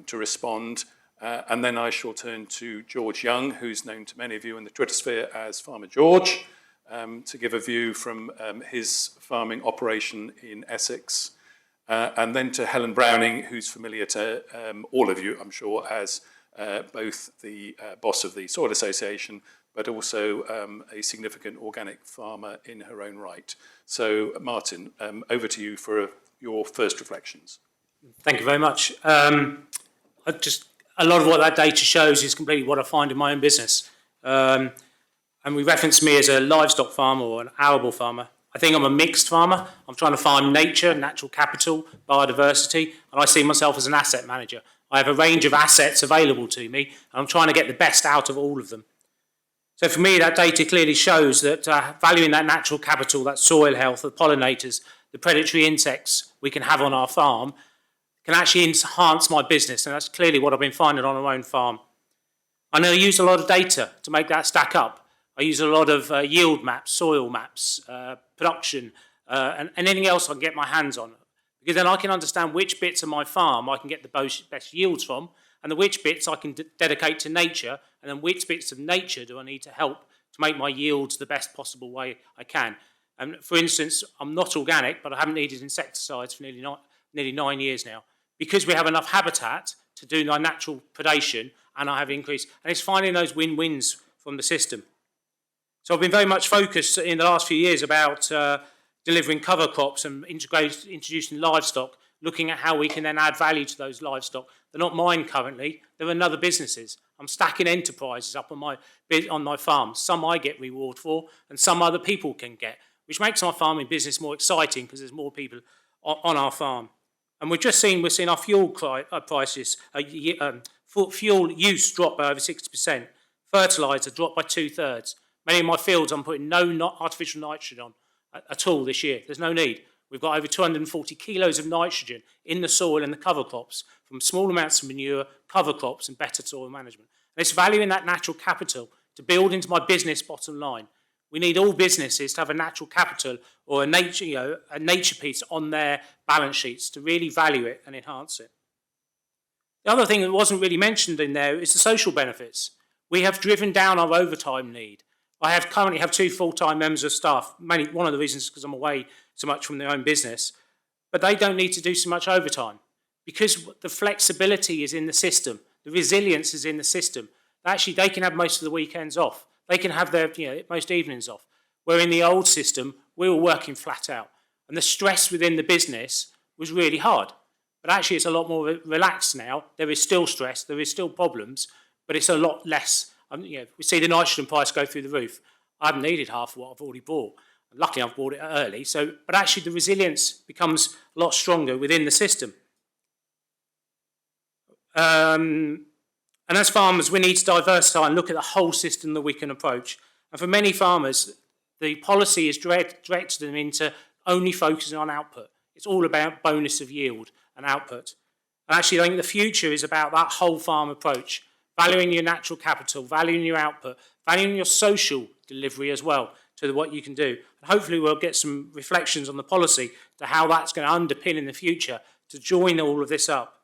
to respond. And then I shall turn to George Young, who's known to many of you in the Twitter sphere as Farmer George, to give a view from his farming operation in Essex. And then to Helen Browning, who's familiar to all of you, I'm sure, as both the boss of the Soil Association, but also a significant organic farmer in her own right. So, Martin, over to you for your first reflections. Thank you very much. A lot of what that data shows is completely what I find in my own business. And we reference me as a livestock farmer or an arable farmer. I think I'm a mixed farmer. I'm trying to farm nature, natural capital, biodiversity, and I see myself as an asset manager. I have a range of assets available to me, and I'm trying to get the best out of all of them. So for me, that data clearly shows that valuing that natural capital, that soil health, the pollinators, the predatory insects we can have on our farm, can actually enhance my business, and that's clearly what I've been finding on my own farm. I know I use a lot of data to make that stack up. I use a lot of yield maps, soil maps, production, and anything else I can get my hands on. Because then I can understand which bits of my farm I can get the best yields from, and which bits I can dedicate to nature, and then which bits of nature do I need to help to make my yields the best possible way I can. And for instance, I'm not organic, but I haven't needed insecticides for nearly 9 years now, because we have enough habitat to do my natural predation, and I have increased. And it's finding those win-wins from the system. So I've been very much focused in the last few years about delivering cover crops and introducing livestock, looking at how we can then add value to those livestock. They're not mine currently, they're another businesses. I'm stacking enterprises up on my farm. Some I get reward for, and some other people can get, which makes my farming business more exciting because there's more people on our farm. And we're seeing our fuel prices, fuel use drop by over 60%, fertiliser drop by 2/3. Many of my fields I'm putting no artificial nitrogen on at all this year. There's no need. We've got over 240 kilos of nitrogen in the soil and the cover crops from small amounts of manure, cover crops and better soil management. And it's valuing that natural capital to build into my business bottom line. We need all businesses to have a natural capital or a nature piece on their balance sheets to really value it and enhance it. The other thing that wasn't really mentioned in there is the social benefits. We have driven down our overtime need. I currently have 2 full-time members of staff. One of the reasons is because I'm away so much from their own business, but they don't need to do so much overtime because the flexibility is in the system, the resilience is in the system. Actually, they can have most of the weekends off. They can have their most evenings off. Where in the old system, we were working flat out, and the stress within the business was really hard. But actually, it's a lot more relaxed now. There is still stress, there is still problems, but it's a lot less. We see the nitrogen price go through the roof. I haven't needed half of what I've already bought. Luckily, I've bought it early. But actually, the resilience becomes a lot stronger within the system. And as farmers, we need to diversify and look at the whole system that we can approach. And for many farmers, the policy is directed them into only focusing on output. It's all about bonus of yield and output. And actually, I think the future is about that whole farm approach. Valuing your natural capital, valuing your output, valuing your social delivery as well to what you can do. And hopefully we'll get some reflections on the policy to how that's going to underpin in the future to join all of this up.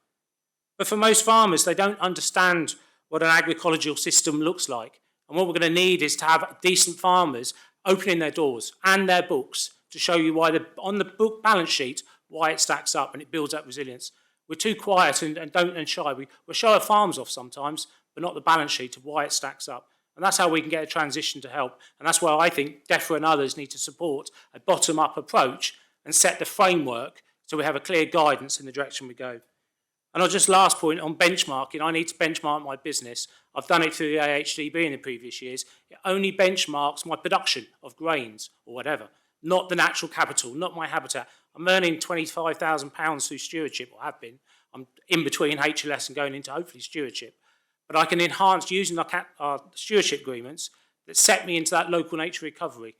But for most farmers, they don't understand what an agroecological system looks like. And what we're going to need is to have decent farmers opening their doors and their books to show you why on the book balance sheet, why it stacks up and it builds up resilience. We're too quiet and shy. We'll show our farms off sometimes, but not the balance sheet of why it stacks up. And that's how we can get a transition to help. And that's why I think Defra and others need to support a bottom-up approach and set the framework so we have a clear guidance in the direction we go. And I'll just last point on benchmarking. I need to benchmark my business. I've done it through the AHDB in the previous years. It only benchmarks my production of grains or whatever, not the natural capital, not my habitat. I'm earning £25,000 through stewardship, or have been. I'm in between HLS and going into hopefully stewardship. But I can enhance using our stewardship agreements that set me into that local nature recovery.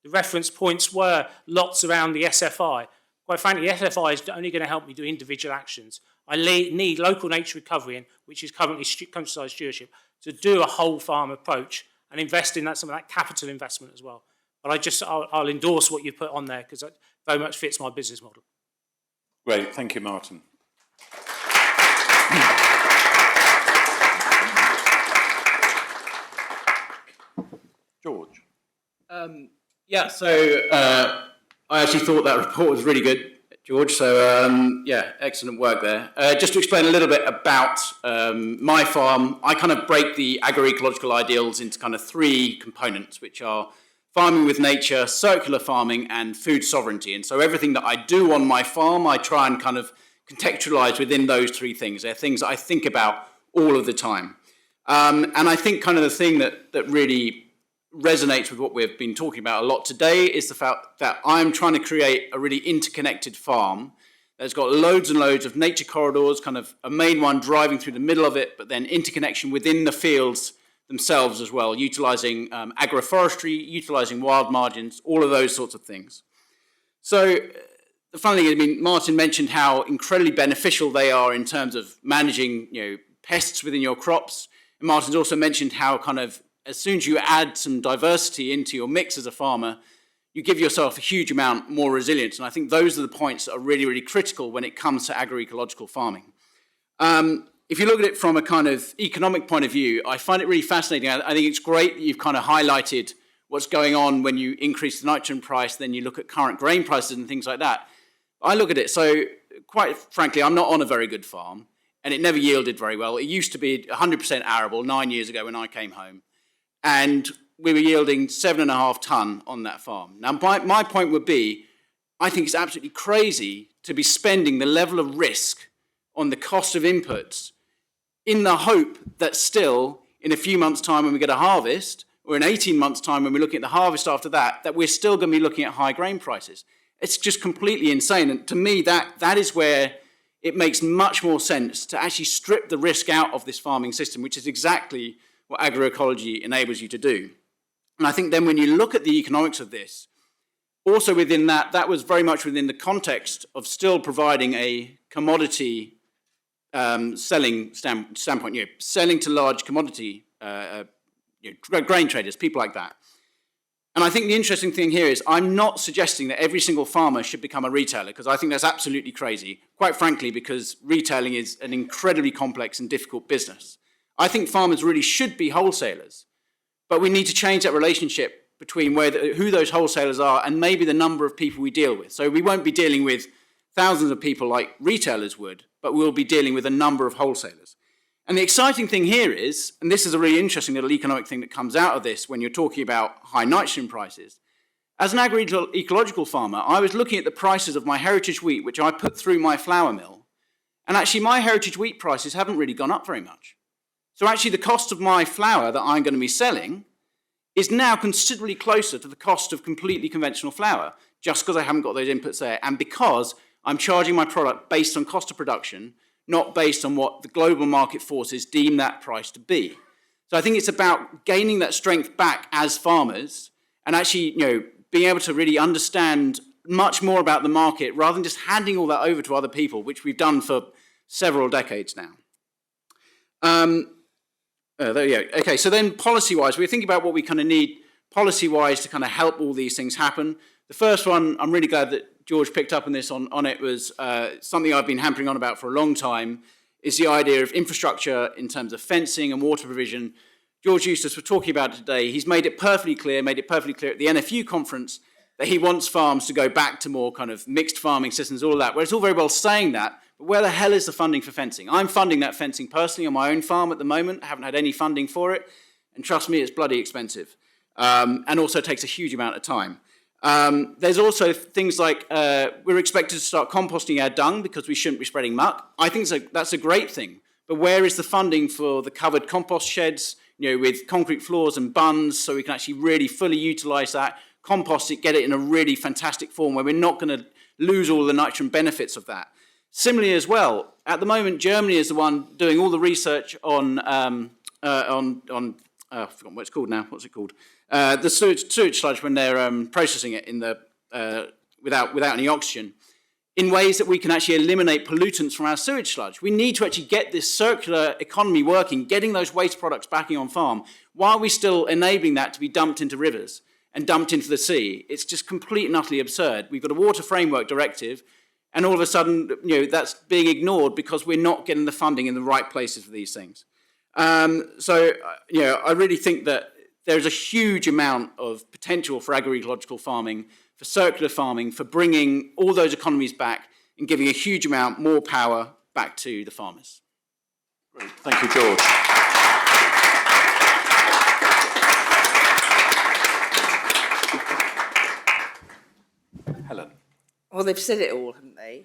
The reference points were lots around the SFI. Quite frankly, the SFI is only going to help me do individual actions. I need local nature recovery, which is currently countryside stewardship, to do a whole farm approach and invest in some of that capital investment as well. But I'll endorse what you put on there because it very much fits my business model. Great, thank you, Martin. George. I actually thought that report was really good, George, so excellent work there. Just to explain a little bit about my farm, I kind of break the agroecological ideals into kind of 3 components, which are farming with nature, circular farming, and food sovereignty. And so everything that I do on my farm, I try and kind of contextualize within those 3 things. They're things that I think about all of the time. And I think kind of the thing that really resonates with what we've been talking about a lot today is the fact that I'm trying to create a really interconnected farm that's got loads and loads of nature corridors, kind of a main one driving through the middle of it, but then interconnection within the fields themselves as well, utilising agroforestry, utilising wild margins, all of those sorts of things. So the funny thing, I mean, Martin mentioned how incredibly beneficial they are in terms of managing, pests within your crops. And Martin's also mentioned how kind of as soon as you add some diversity into your mix as a farmer, you give yourself a huge amount more resilience. And I think those are the points that are really, really critical when it comes to agroecological farming. If you look at it from a kind of economic point of view, I find it really fascinating. I think it's great that you've kind of highlighted what's going on when you increase the nitrogen price, then you look at current grain prices and things like that. I look at it, so quite frankly, I'm not on a very good farm, and it never yielded very well. It used to be 100% arable 9 years ago when I came home, and we were yielding 7.5 tonne on that farm. Now, my point would be, I think it's absolutely crazy to be spending the level of risk on the cost of inputs in the hope that still, in a few months' time when we get a harvest, or in 18 months' time when we're looking at the harvest after that, that we're still going to be looking at high grain prices. It's just completely insane. And to me, that is where it makes much more sense to actually strip the risk out of this farming system, which is exactly what agroecology enables you to do. And I think then when you look at the economics of this, also within that was very much within the context of still providing a commodity selling standpoint, selling to large commodity grain traders, people like that. And I think the interesting thing here is I'm not suggesting that every single farmer should become a retailer, because I think that's absolutely crazy, quite frankly, because retailing is an incredibly complex and difficult business. I think farmers really should be wholesalers, but we need to change that relationship between who those wholesalers are and maybe the number of people we deal with. So we won't be dealing with thousands of people like retailers would, but we'll be dealing with a number of wholesalers. And the exciting thing here is, and this is a really interesting little economic thing that comes out of this when you're talking about high nitrogen prices, as an agroecological farmer, I was looking at the prices of my heritage wheat, which I put through my flour mill, and actually my heritage wheat prices haven't really gone up very much. So actually the cost of my flour that I'm going to be selling is now considerably closer to the cost of completely conventional flour, just because I haven't got those inputs there, and because I'm charging my product based on cost of production, not based on what the global market forces deem that price to be. So I think it's about gaining that strength back as farmers and actually, being able to really understand much more about the market rather than just handing all that over to other people, which we've done for several decades now. Okay, so then policy-wise, we're thinking about what we kind of need policy-wise to kind of help all these things happen. The first one, I'm really glad that George picked up on this on it, was something I've been hampering on about for a long time, is the idea of infrastructure in terms of fencing and water provision. George Eustace was talking about it today. He's made it perfectly clear at the NFU conference that he wants farms to go back to more kind of mixed farming systems, all that, where it's all very well saying that, but where the hell is the funding for fencing? I'm funding that fencing personally on my own farm at the moment. I haven't had any funding for it, and trust me, it's bloody expensive, and also takes a huge amount of time. There's also things like we're expected to start composting our dung because we shouldn't be spreading muck. I think that's a great thing. But where is the funding for the covered compost sheds, with concrete floors and bunds, so we can actually really fully utilise that, compost it, get it in a really fantastic form where we're not going to lose all the nitrogen benefits of that. Similarly as well, at the moment, Germany is the one doing all the research on I've forgotten what it's called now. What's it called? The sewage sludge when they're processing it in the without any oxygen, in ways that we can actually eliminate pollutants from our sewage sludge. We need to actually get this circular economy working, getting those waste products back on farm, while we're still enabling that to be dumped into rivers and dumped into the sea. It's just completely and utterly absurd. We've got a water framework directive, and all of a sudden, that's being ignored because we're not getting the funding in the right places for these things. I really think that there's a huge amount of potential for agroecological farming, for circular farming, for bringing all those economies back and giving a huge amount more power back to the farmers. Great. Thank you, George. Helen. Well, they've said it all, haven't they?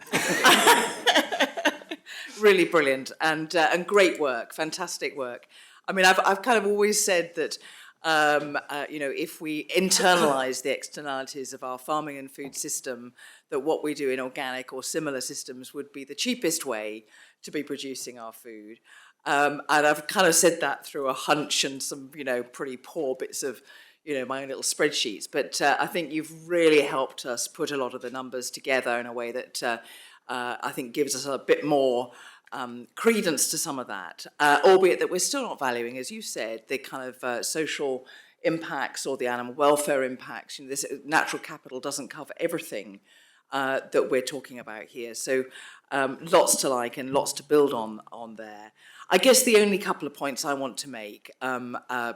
Really brilliant and great work, fantastic work. I mean, I've kind of always said that if we internalise the externalities of our farming and food system, that what we do in organic or similar systems would be the cheapest way to be producing our food. And I've kind of said that through a hunch and some, pretty poor bits of, my own little spreadsheets. But I think you've really helped us put a lot of the numbers together in a way that I think gives us a bit more credence to some of that, albeit that we're still not valuing, as you said, the kind of social impacts or the animal welfare impacts. This natural capital doesn't cover everything that we're talking about here. So lots to like and lots to build on there. I guess the only couple of points I want to make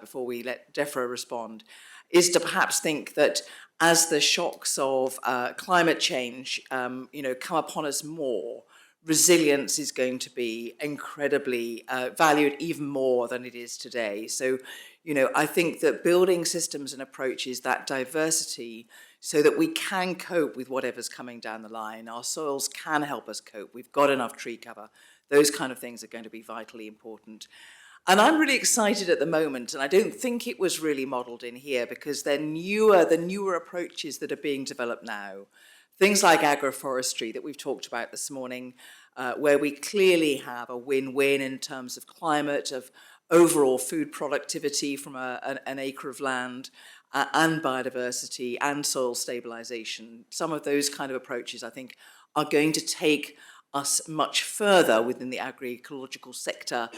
before we let Defra respond is to perhaps think that as the shocks of climate change, come upon us more, resilience is going to be incredibly valued even more than it is today. So, I think that building systems and approaches, that diversity, so that we can cope with whatever's coming down the line. Our soils can help us cope. We've got enough tree cover. Those kind of things are going to be vitally important. And I'm really excited at the moment, and I don't think it was really modelled in here because the newer approaches that are being developed now. Things like agroforestry that we've talked about this morning, where we clearly have a win-win in terms of climate, of overall food productivity from an acre of land, and biodiversity and soil stabilisation. Some of those kind of approaches, I think, are going to take us much further within the agroecological sector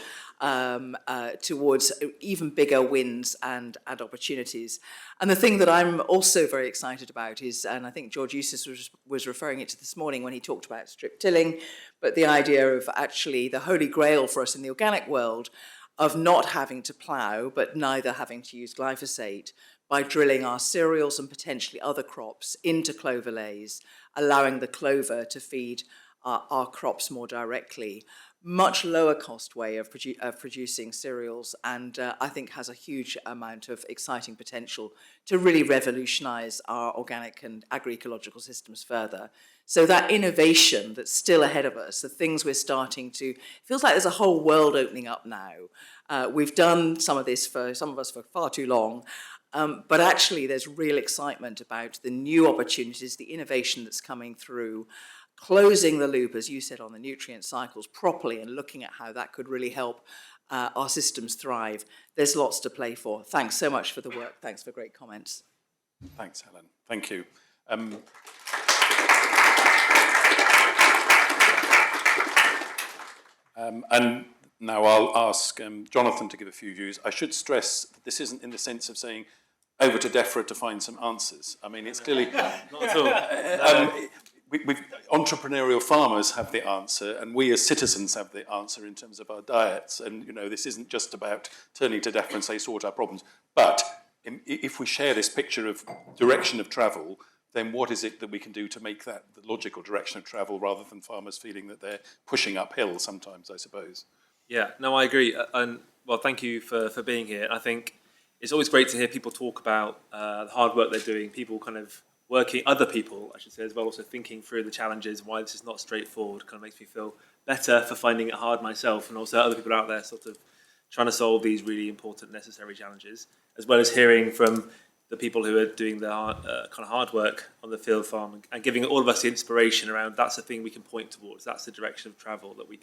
towards even bigger wins and opportunities. And the thing that I'm also very excited about is, and I think George Eustace was referring it to this morning when he talked about strip tilling, but the idea of actually the holy grail for us in the organic world of not having to plough, but neither having to use glyphosate, by drilling our cereals and potentially other crops into clover lays, allowing the clover to feed our crops more directly. Much lower cost way of producing cereals, and I think has a huge amount of exciting potential to really revolutionise our organic and agroecological systems further. So that innovation that's still ahead of us, the things we're starting to, feels like there's a whole world opening up now. We've done some of this for some of us for far too long, but actually there's real excitement about the new opportunities, the innovation that's coming through, closing the loop, as you said, on the nutrient cycles properly and looking at how that could really help our systems thrive. There's lots to play for. Thanks so much for the work. Thanks for great comments. Thanks, Helen. Thank you. And now I'll ask Jonathan to give a few views. I should stress that this isn't in the sense of saying over to Defra to find some answers. I mean, it's clearly... Not at all. Entrepreneurial farmers have the answer, and we as citizens have the answer in terms of our diets. And this isn't just about turning to Defra and say sort our problems. But if we share this picture of direction of travel, then what is it that we can do to make that the logical direction of travel, rather than farmers feeling that they're pushing uphill sometimes, I suppose? Yeah, no, I agree. And well, thank you for being here. I think it's always great to hear people talk about the hard work they're doing. People kind of working, other people, I should say as well, also thinking through the challenges, why this is not straightforward, kind of makes me feel better for finding it hard myself, and also other people out there sort of trying to solve these really important, necessary challenges, as well as hearing from the people who are doing the kind of hard work on the field farm and giving all of us the inspiration around that's the thing we can point towards, that's the direction of travel that we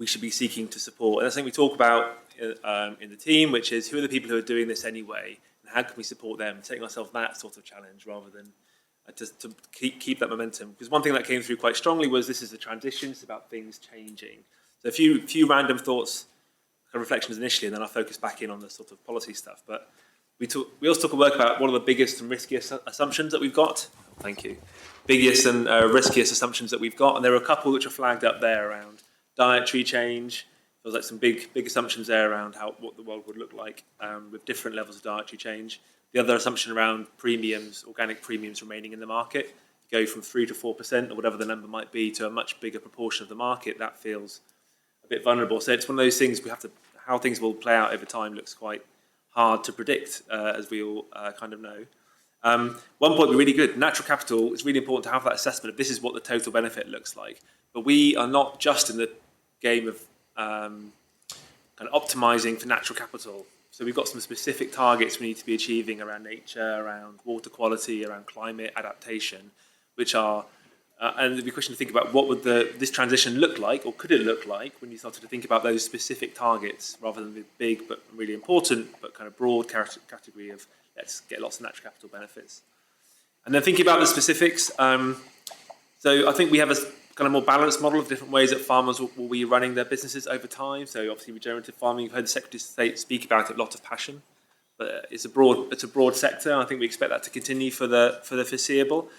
should be seeking to support. And that's something we talk about in the team, which is who are the people who are doing this anyway, and how can we support them, taking ourselves that sort of challenge rather than just to keep that momentum. Because one thing that came through quite strongly was this is a transition, it's about things changing. So a few random thoughts, kind of reflections initially, and then I'll focus back in on the sort of policy stuff. But we also talk at work about what are the biggest and riskiest assumptions that we've got. Thank you. Biggest and riskiest assumptions that we've got, and there are a couple which are flagged up there around dietary change. There's like some big assumptions there around what the world would look like with different levels of dietary change. The other assumption around premiums, organic premiums remaining in the market, go from 3 to 4% or whatever the number might be to a much bigger proportion of the market. That feels a bit vulnerable. So it's one of those things how things will play out over time looks quite hard to predict, as we all kind of know. One point would be really good. Natural capital, it's really important to have that assessment of this is what the total benefit looks like. But we are not just in the game of kind of optimising for natural capital. So we've got some specific targets we need to be achieving around nature, around water quality, around climate adaptation, which are, and there'd be a question to think about what would this transition look like, or could it look like when you started to think about those specific targets rather than the big but really important but kind of broad category of let's get lots of natural capital benefits. And then thinking about the specifics, so I think we have a kind of more balanced model of different ways that farmers will be running their businesses over time. So obviously regenerative farming, you've heard the Secretary of State speak about it with lots of passion, but it's a broad sector. And I think we expect that to continue for the foreseeable.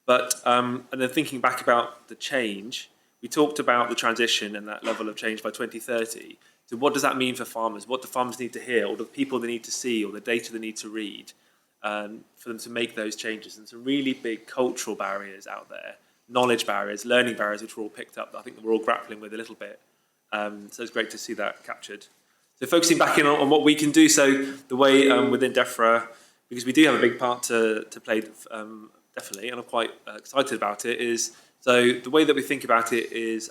But and then thinking back about the change, we talked about the transition and that level of change by 2030. So what does that mean for farmers? What do farmers need to hear, or the people they need to see, or the data they need to read, for them to make those changes? And some really big cultural barriers out there, knowledge barriers, learning barriers, which were all picked up, that I think we're all grappling with a little bit. So it's great to see that captured. So focusing back in on what we can do, so the way within Defra, because we do have a big part to play, definitely, and I'm quite excited about it, is, so the way that we think about it is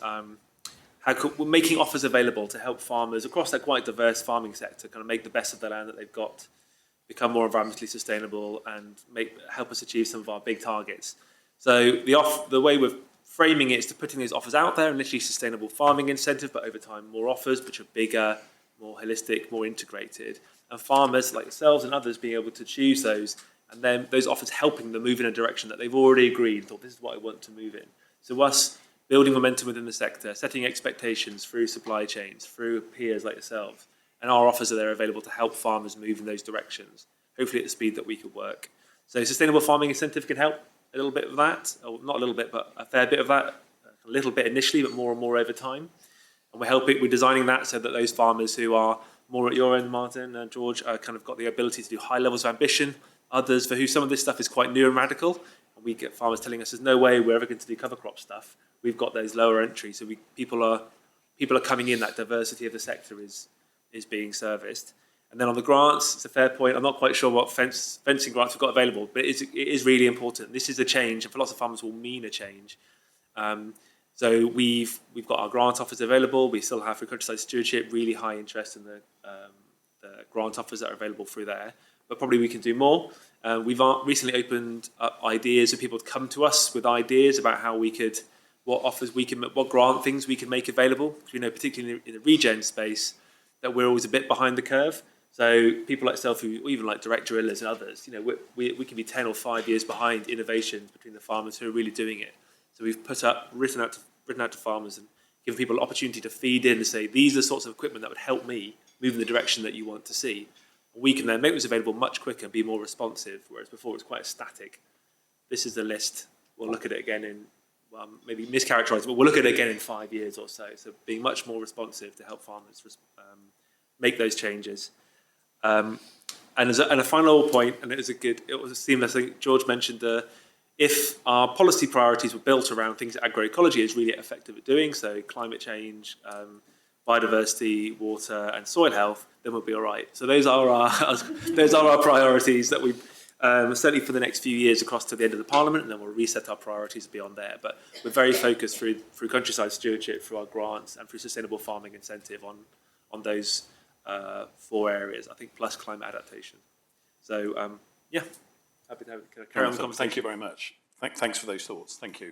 we're making offers available to help farmers across that quite diverse farming sector kind of make the best of the land that they've got, become more environmentally sustainable, and help us achieve some of our big targets. So the way we're framing it is to putting those offers out there, initially sustainable farming incentive, but over time more offers which are bigger, more holistic, more integrated, and farmers like yourselves and others being able to choose those, and then those offers helping them move in a direction that they've already agreed and thought, this is what I want to move in. So us building momentum within the sector, setting expectations through supply chains, through peers like yourselves, and our offers are there available to help farmers move in those directions, hopefully at the speed that we could work. So sustainable farming incentive can help a little bit of that, or not a little bit, but a fair bit of that, a little bit initially, but more and more over time. And we're designing that so that those farmers who are more at your end, Martin and George, kind of got the ability to do high levels of ambition. Others for who some of this stuff is quite new and radical, and we get farmers telling us there's no way we're ever going to do cover crop stuff. We've got those lower entries, so people are coming in. That diversity of the sector is being serviced. And then on the grants, it's a fair point. I'm not quite sure what fencing grants we've got available, but it is really important. This is a change, and for lots of farmers will mean a change. So we've got our grant offers available. We still have, for countryside stewardship, really high interest in the grant offers that are available through there. But probably we can do more. We've recently opened up ideas for people to come to us with ideas about how we could, what grant things we can make available. Because we know, particularly in the regen space, that we're always a bit behind the curve. So people like yourself, or even like direct drillers and others, we can be 10 or 5 years behind innovations between the farmers who are really doing it. So we've written out to farmers and given people an opportunity to feed in and say, these are the sorts of equipment that would help me move in the direction that you want to see. We can then make this available much quicker and be more responsive, whereas before it's quite static. This is the list. We'll look at it again in, maybe mischaracterised, but we'll look at it again in 5 years or so. So being much more responsive to help farmers make those changes. And a final point, and it was seamless, I think George mentioned, if our policy priorities were built around things that agroecology is really effective at doing, so climate change, biodiversity, water, and soil health, then we'll be all right. So those are our priorities that we certainly for the next few years across to the end of the Parliament, and then we'll reset our priorities beyond there. But we're very focused through countryside stewardship, through our grants, and through sustainable farming incentive on those 4 areas, I think, plus climate adaptation. So happy to carry on the conversation. Thank you very much. Thanks for those thoughts. Thank you.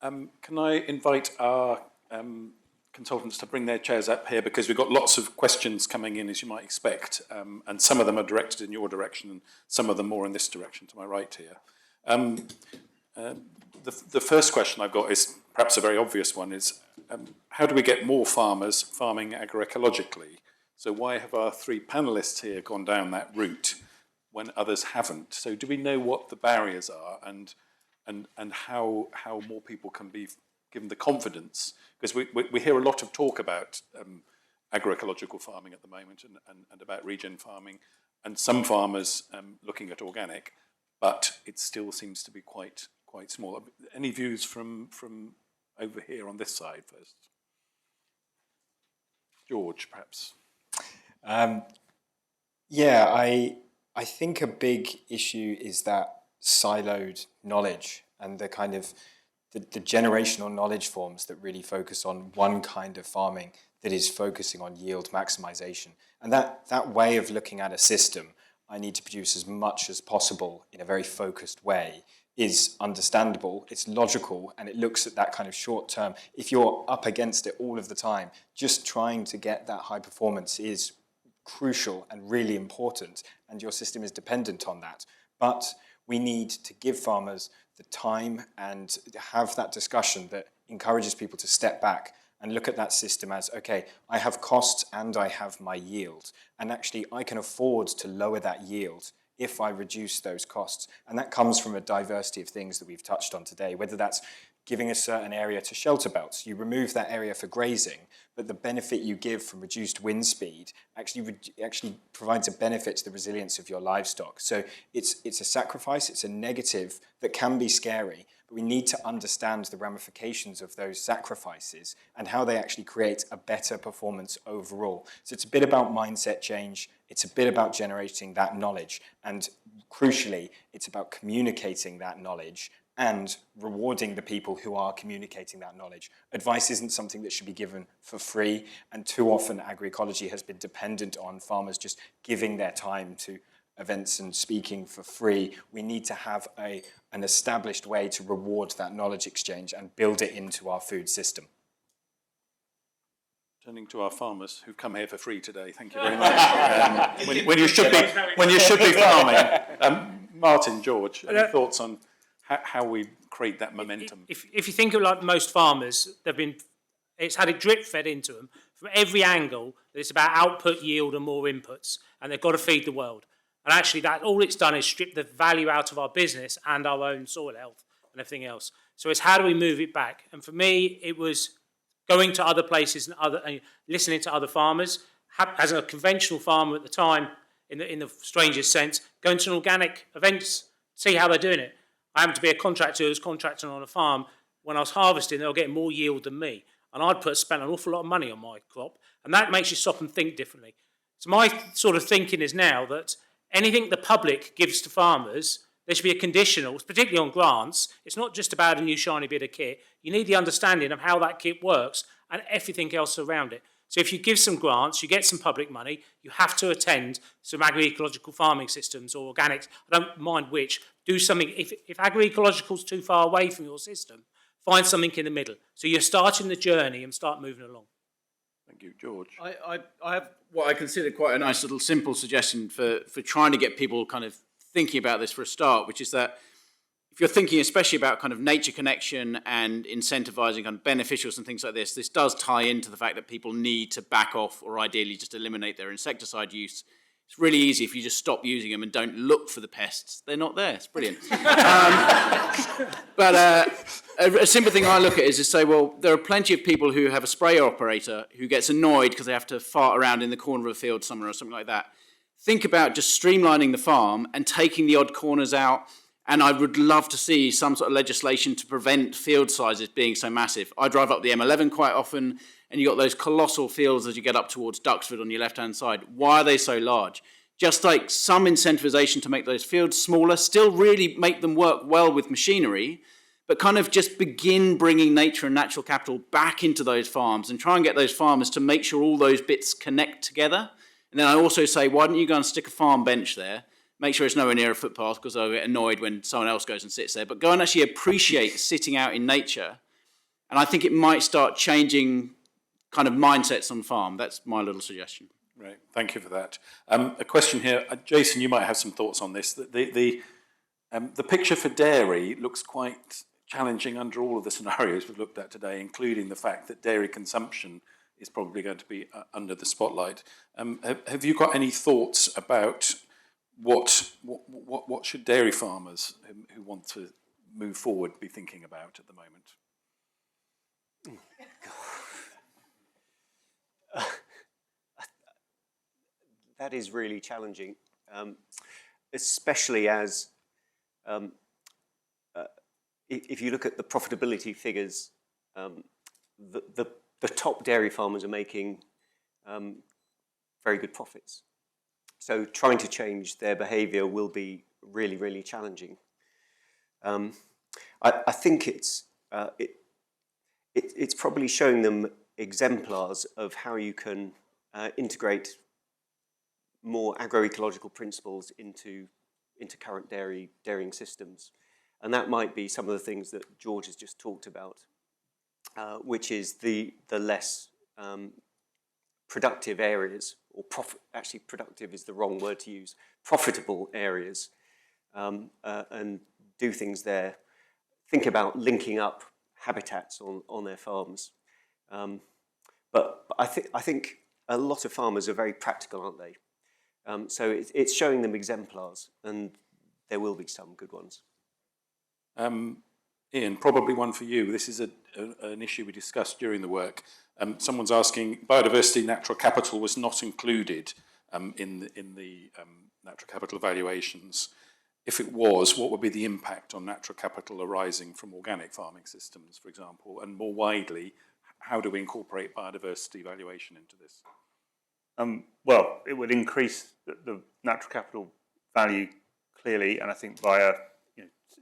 Can I invite our consultants to bring their chairs up here, because we've got lots of questions coming in, as you might expect, and some of them are directed in your direction and some of them more in this direction to my right here. The first question I've got is perhaps a very obvious one, is how do we get more farmers farming agroecologically? So why have our 3 panellists here gone down that route when others haven't? So do we know what the barriers are and how more people can be given the confidence? Because we hear a lot of talk about agroecological farming at the moment and about regen farming, and some farmers looking at organic, but it still seems to be quite small. Any views from over here on this side first? George, perhaps. I think a big issue is that siloed knowledge and the kind of the generational knowledge forms that really focus on one kind of farming that is focusing on yield maximization. And that way of looking at a system, I need to produce as much as possible in a very focused way, is understandable, it's logical, and it looks at that kind of short term. If you're up against it all of the time, just trying to get that high performance is crucial and really important, and your system is dependent on that. But we need to give farmers the time and have that discussion that encourages people to step back and look at that system as, okay, I have costs and I have my yield, and actually I can afford to lower that yield if I reduce those costs. And that comes from a diversity of things that we've touched on today, whether that's giving a certain area to shelter belts. You remove that area for grazing, but the benefit you give from reduced wind speed actually provides a benefit to the resilience of your livestock. So it's a sacrifice, it's a negative that can be scary, but we need to understand the ramifications of those sacrifices and how they actually create a better performance overall. So it's a bit about mindset change, it's a bit about generating that knowledge, and crucially, it's about communicating that knowledge and rewarding the people who are communicating that knowledge. Advice isn't something that should be given for free, and too often agroecology has been dependent on farmers just giving their time to events and speaking for free. We need to have an established way to reward that knowledge exchange and build it into our food system. Turning to our farmers who've come here for free today, thank you very much. When you should be farming. Martin, George, any thoughts on how we create that momentum? If you think of like most farmers, it's had it drip fed into them from every angle. It's about output, yield, and more inputs, and they've got to feed the world. And actually, that all it's done is strip the value out of our business and our own soil health and everything else. So it's how do we move it back? And for me, it was going to other places and listening to other farmers. As a conventional farmer at the time, in the strangest sense, going to an organic events, see how they're doing it. I happened to be a contractor who was contracting on a farm. When I was harvesting, they were getting more yield than me. And I'd spent an awful lot of money on my crop. And that makes you stop and think differently. So my sort of thinking is now that anything the public gives to farmers, there should be a conditional, particularly on grants. It's not just about a new shiny bit of kit. You need the understanding of how that kit works and everything else around it. So if you give some grants, you get some public money, you have to attend some agroecological farming systems or organics, I don't mind which, do something. If agroecological is too far away from your system, find something in the middle. So you're starting the journey and start moving along. Thank you, George. I have what I consider quite a nice little simple suggestion for trying to get people kind of thinking about this for a start, which is that if you're thinking especially about kind of nature connection and incentivizing kind of beneficials and things like this does tie into the fact that people need to back off or ideally just eliminate their insecticide use. It's really easy if you just stop using them and don't look for the pests. They're not there. It's brilliant. But a simple thing I look at is to say, well, there are plenty of people who have a sprayer operator who gets annoyed because they have to fart around in the corner of a field somewhere or something like that. Think about just streamlining the farm and taking the odd corners out. And I would love to see some sort of legislation to prevent field sizes being so massive. I drive up the M11 quite often, and you've got those colossal fields as you get up towards Duxford on your left-hand side. Why are they so large? Just like some incentivization to make those fields smaller, still really make them work well with machinery, but kind of just begin bringing nature and natural capital back into those farms and try and get those farmers to make sure all those bits connect together. And then I also say, why don't you go and stick a farm bench there? Make sure it's nowhere near a footpath because I'll get annoyed when someone else goes and sits there. But go and actually appreciate sitting out in nature. And I think it might start changing kind of mindsets on farm. That's my little suggestion. Right, thank you for that. A question here, Jason, you might have some thoughts on this. The picture for dairy looks quite challenging under all of the scenarios we've looked at today, including the fact that dairy consumption is probably going to be under the spotlight. Have you got any thoughts about what should dairy farmers who want to move forward be thinking about at the moment? That is really challenging, especially as if you look at the profitability figures, the top dairy farmers are making very good profits. So trying to change their behaviour will be really, really challenging. I think it's probably showing them exemplars of how you can integrate more agroecological principles into current dairying systems. And that might be some of the things that George has just talked about, which is the less productive areas, or actually productive is the wrong word to use, profitable areas, and do things there. Think about linking up habitats on their farms. But I think a lot of farmers are very practical, aren't they? So it's showing them exemplars, and there will be some good ones. Ian, probably one for you. This is an issue we discussed during the work. Someone's asking, biodiversity natural capital was not included in the natural capital evaluations. If it was, what would be the impact on natural capital arising from organic farming systems, for example? And more widely, how do we incorporate biodiversity evaluation into this? Well, it would increase the natural capital value clearly, and I think by a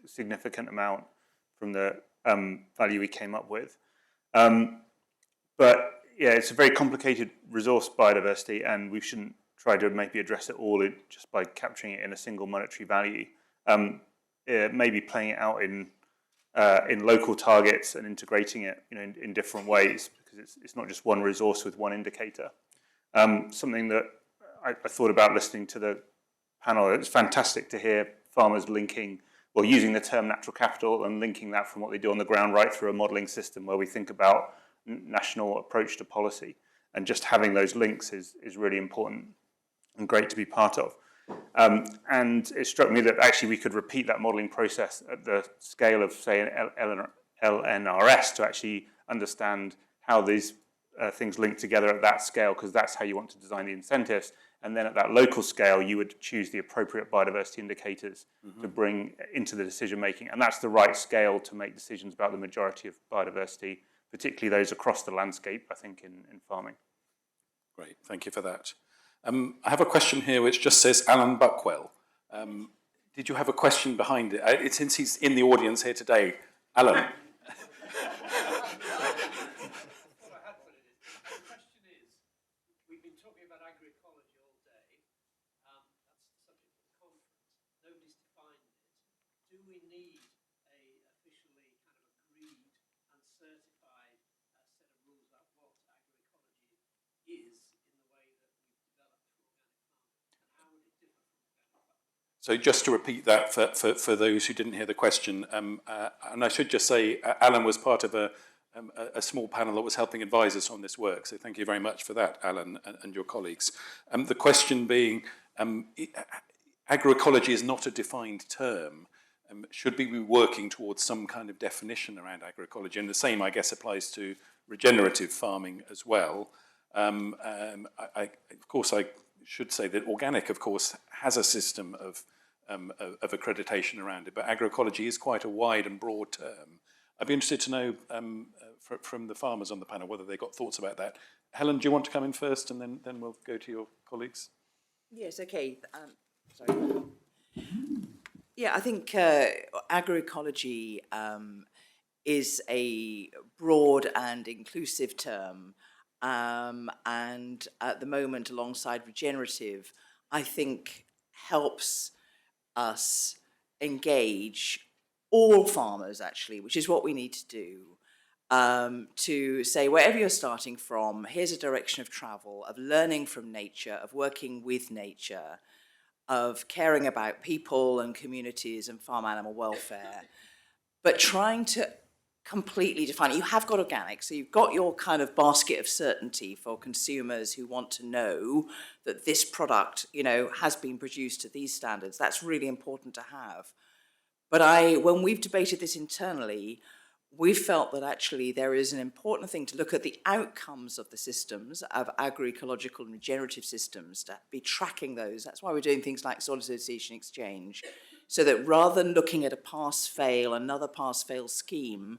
significant amount from the value we came up with. But yeah, it's a very complicated resource, biodiversity, and we shouldn't try to maybe address it all just by capturing it in a single monetary value. Maybe playing it out in local targets and integrating it, in different ways, because it's not just one resource with one indicator. Something that I thought about listening to the panel. It's fantastic to hear farmers using the term natural capital and linking that from what they do on the ground right through a modelling system where we think about national approach to policy. And just having those links is really important and great to be part of. And it struck me that actually we could repeat that modelling process at the scale of, say, an LNRS to actually understand how these things link together at that scale, because that's how you want to design the incentives. And then at that local scale, you would choose the appropriate biodiversity indicators to bring into the decision making. And that's the right scale to make decisions about the majority of biodiversity, particularly those across the landscape, I think, in farming. Great, thank you for that. I have a question here which just says Alan Buckwell. Did you have a question behind it? Since he's in the audience here today. Alan. So just to repeat that for those who didn't hear the question, and I should just say Alan was part of a small panel that was helping advise us on this work. So thank you very much for that, Alan, and your colleagues. The question being, agroecology is not a defined term. Should we be working towards some kind of definition around agroecology? And the same, I guess, applies to regenerative farming as well. Of course, I should say that organic, of course, has a system of accreditation around it, but agroecology is quite a wide and broad term. I'd be interested to know from the farmers on the panel whether they got thoughts about that. Helen, do you want to come in first, and then we'll go to your colleagues? Yes, okay. Sorry. Yeah, I think agroecology is a broad and inclusive term. And at the moment, alongside regenerative, I think helps us engage all farmers, actually, which is what we need to do, to say, wherever you're starting from, here's a direction of travel, of learning from nature, of working with nature, of caring about people and communities and farm animal welfare, but trying to completely define it. You have got organic, so you've got your kind of basket of certainty for consumers who want to know that this product, has been produced to these standards. That's really important to have. But when we've debated this internally, we've felt that actually there is an important thing to look at the outcomes of the systems, of agroecological and regenerative systems, to be tracking those. That's why we're doing things like soil association exchange, so that rather than looking at a pass-fail, another pass-fail scheme,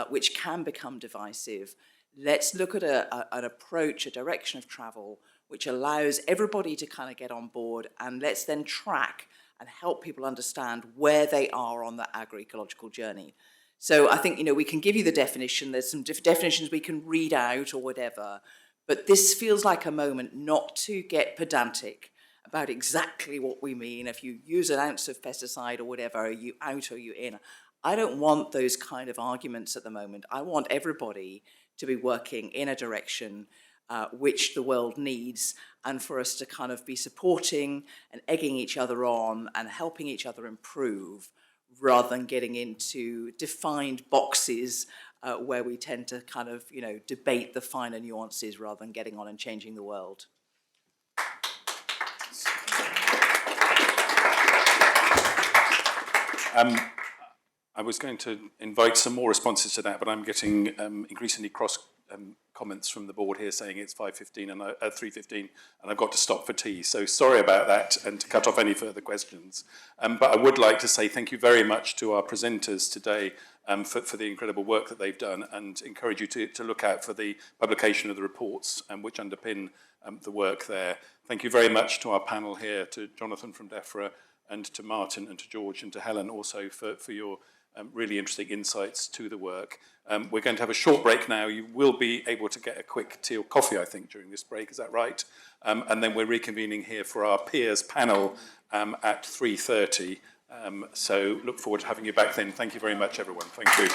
which can become divisive, let's look at an approach, a direction of travel, which allows everybody to kind of get on board, and let's then track and help people understand where they are on the agroecological journey. So I think, we can give you the definition. There's some definitions we can read out or whatever, but this feels like a moment not to get pedantic about exactly what we mean. If you use an ounce of pesticide or whatever, are you out or are you in? I don't want those kind of arguments at the moment. I want everybody to be working in a direction which the world needs, and for us to kind of be supporting and egging each other on and helping each other improve, rather than getting into defined boxes where we tend to kind of, debate the finer nuances rather than getting on and changing the world. I was going to invite some more responses to that, but I'm getting increasingly cross comments from the board here saying it's 5:15 and 3:15, and I've got to stop for tea. So sorry about that, and to cut off any further questions. But I would like to say thank you very much to our presenters today for the incredible work that they've done, and encourage you to look out for the publication of the reports which underpin the work there. Thank you very much to our panel here, to Jonathan from Defra, and to Martin and to George and to Helen also for your really interesting insights to the work. We're going to have a short break now. You will be able to get a quick tea or coffee, I think, during this break. Is that right? And then we're reconvening here for our peers panel at 3:30. So look forward to having you back then. Thank you very much, everyone. Thank you.